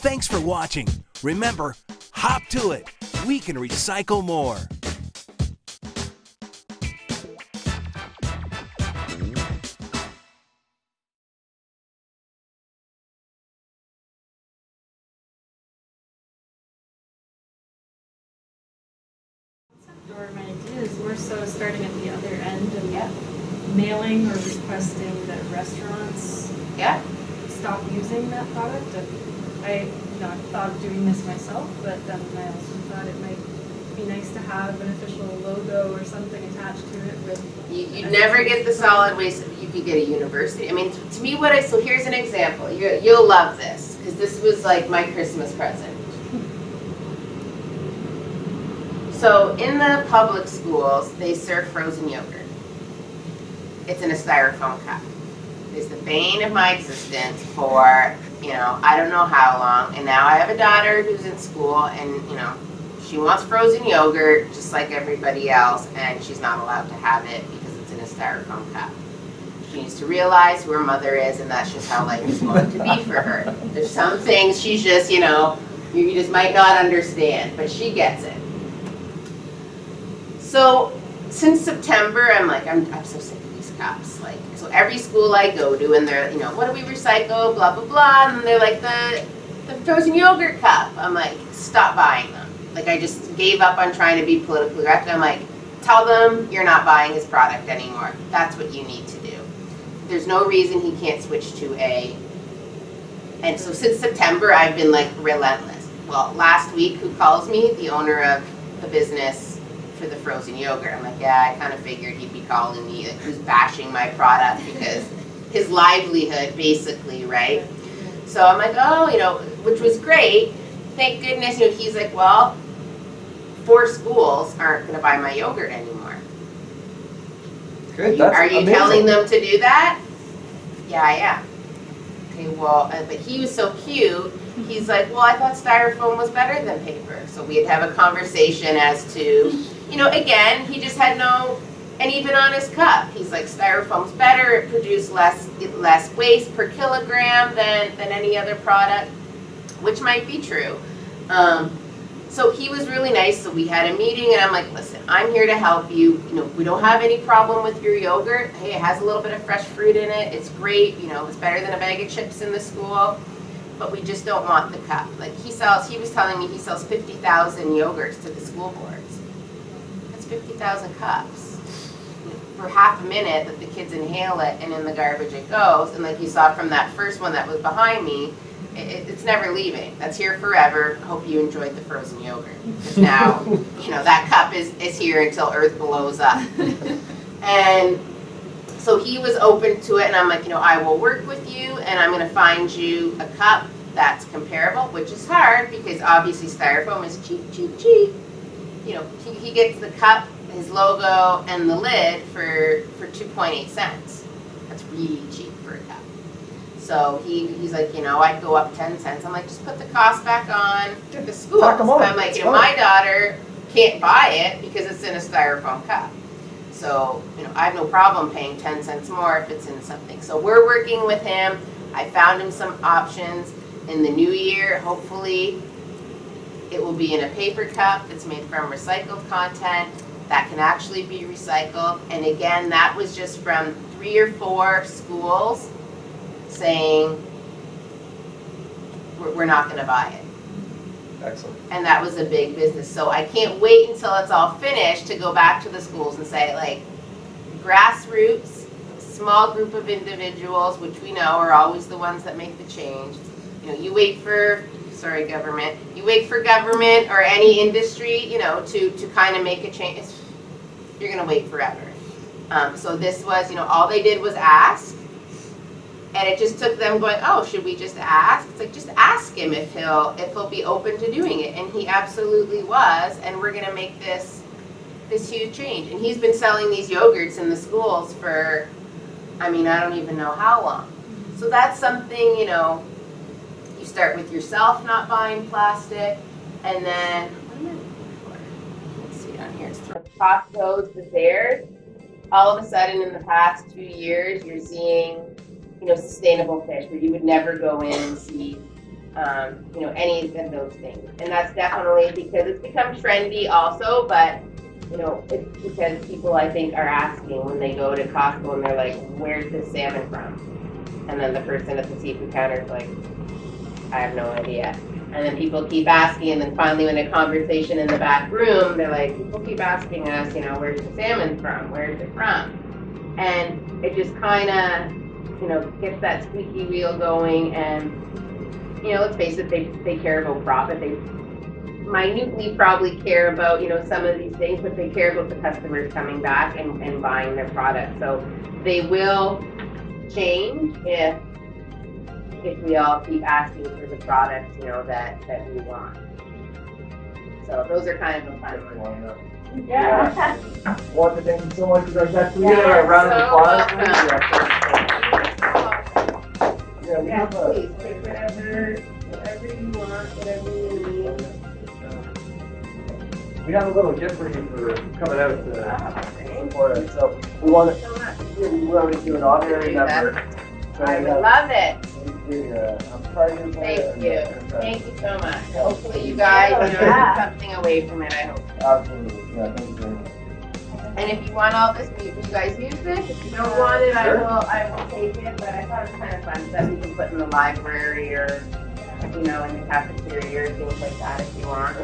Thanks for watching. Remember, hop to it. We can recycle more. Or my idea is more so starting at the other end and mailing or requesting that restaurants stop using that product. And I thought of doing this myself, but then I also thought it might be nice to have an official logo or something attached to it. With you'd never get the solid waste. You could get a university. I mean, to me, so here's an example. You'll love this because this was like my Christmas present. So in the public schools, they serve frozen yogurt. It's in a styrofoam cup. It's the bane of my existence for, I don't know how long. And now I have a daughter who's in school and, she wants frozen yogurt just like everybody else, and she's not allowed to have it because it's in a styrofoam cup. She needs to realize who her mother is, and that's just how life is going to be for her. There's some things she's just, you just might not understand, but she gets it. So since September, I'm so sick of these cups. So every school I go to, and they're, what do we recycle, blah, blah, blah, and they're like, the frozen yogurt cup. I'm like, stop buying them. Like, I just gave up on trying to be politically correct. I'm like, tell them you're not buying his product anymore. That's what you need to do. There's no reason he can't switch to A. And so since September, I've been like relentless. Well, last week, who calls me? The owner of the business for the frozen yogurt. I'm like, yeah, I kind of figured he'd be calling me, like, who's bashing my product because his livelihood, basically, right? So I'm like, oh, you know, which was great. Thank goodness, you know, he's like, well, 4 schools aren't going to buy my yogurt anymore. Good, Are you telling them to do that? Yeah, I am. Okay, well, but he was so cute. He's like, well, I thought styrofoam was better than paper. So we'd have a conversation as to, you know, again, he just had no, and even on his cup, he's like, styrofoam's better. It produced less waste per kilogram than any other product, which might be true. So he was really nice. So we had a meeting, and I'm like, listen, I'm here to help you. You know, we don't have any problem with your yogurt. Hey, it has a little bit of fresh fruit in it. It's great. You know, it's better than a bag of chips in the school. But we just don't want the cup. Like, he was telling me he sells 50,000 yogurts to the school boards. That's 50,000 cups. For half a minute that the kids inhale it, and in the garbage it goes. And like you saw from that first one that was behind me, it's never leaving. That's here forever. Hope you enjoyed the frozen yogurt. Because now, you know, that cup is here until Earth blows up. And so he was open to it, and I'm like, you know, I will work with you, and I'm going to find you a cup that's comparable, which is hard because obviously styrofoam is cheap, cheap, cheap. You know, he gets the cup, his logo, and the lid for 2.8 cents. That's really cheap for a cup. So he's like, you know, I'd go up 10 cents. I'm like, just put the cost back on the schools. I'm like, you know, my daughter can't buy it because it's in a styrofoam cup. So, you know, I have no problem paying 10 cents more if it's in something. So we're working with him. I found him some options. In the new year, hopefully, it will be in a paper cup that's made from recycled content that can actually be recycled. And again, that was just from 3 or 4 schools saying, we're not going to buy it. Excellent. And that was a big business. So I can't wait until it's all finished to go back to the schools and say, like, grassroots, small group of individuals, which we know are always the ones that make the change. You know, you wait for, sorry, government, you wait for government or any industry, you know, to kind of make a change. You're going to wait forever. So this was, you know, all they did was ask. And it just took them going, oh, should we just ask? It's like, just ask him if he'll be open to doing it. And he absolutely was. And we're going to make this huge change. And he's been selling these yogurts in the schools for, I mean, I don't even know how long. So that's something, you know, you start with yourself not buying plastic. And then, what am I looking for? Let's see down here. It's Costco's, the Zaire's. All of a sudden in the past 2 years, you're seeing, you know, sustainable fish where you would never go in and see, you know, any of those things. And that's definitely because it's become trendy also, but, you know, it's because people, I think, are asking when they go to Costco and they're like, where's this salmon from? And then the person at the seafood counter is like, I have no idea. And then people keep asking, and then finally in a conversation in the back room, they're like, people keep asking us, you know, where's the salmon from? Where's it from? And it just kind of, you know, gets that squeaky wheel going. And, you know, let's face it, they care about profit. They minutely probably care about, you know, some of these things, but they care about the customers coming back and buying their product. So they will change if we all keep asking for the products, you know, that we want. So those are kind of the fun ones. Yeah. Well, thank you so much for our guest. We get a round of applause. Yeah, we have please take whatever you want, whatever you need. We have a little gift for you for coming out to support us. So we want to do an honorary member. I would love it. Thank you. Thank you so much. Hopefully you guys, you know, get something away from it, I hope. Absolutely. Yeah, thank you very much. And if you want all this, will you guys use this? If you don't want it, I will take it. But I thought it was kind of fun that we can put in the library or you know, in the cafeteria or things like that if you want.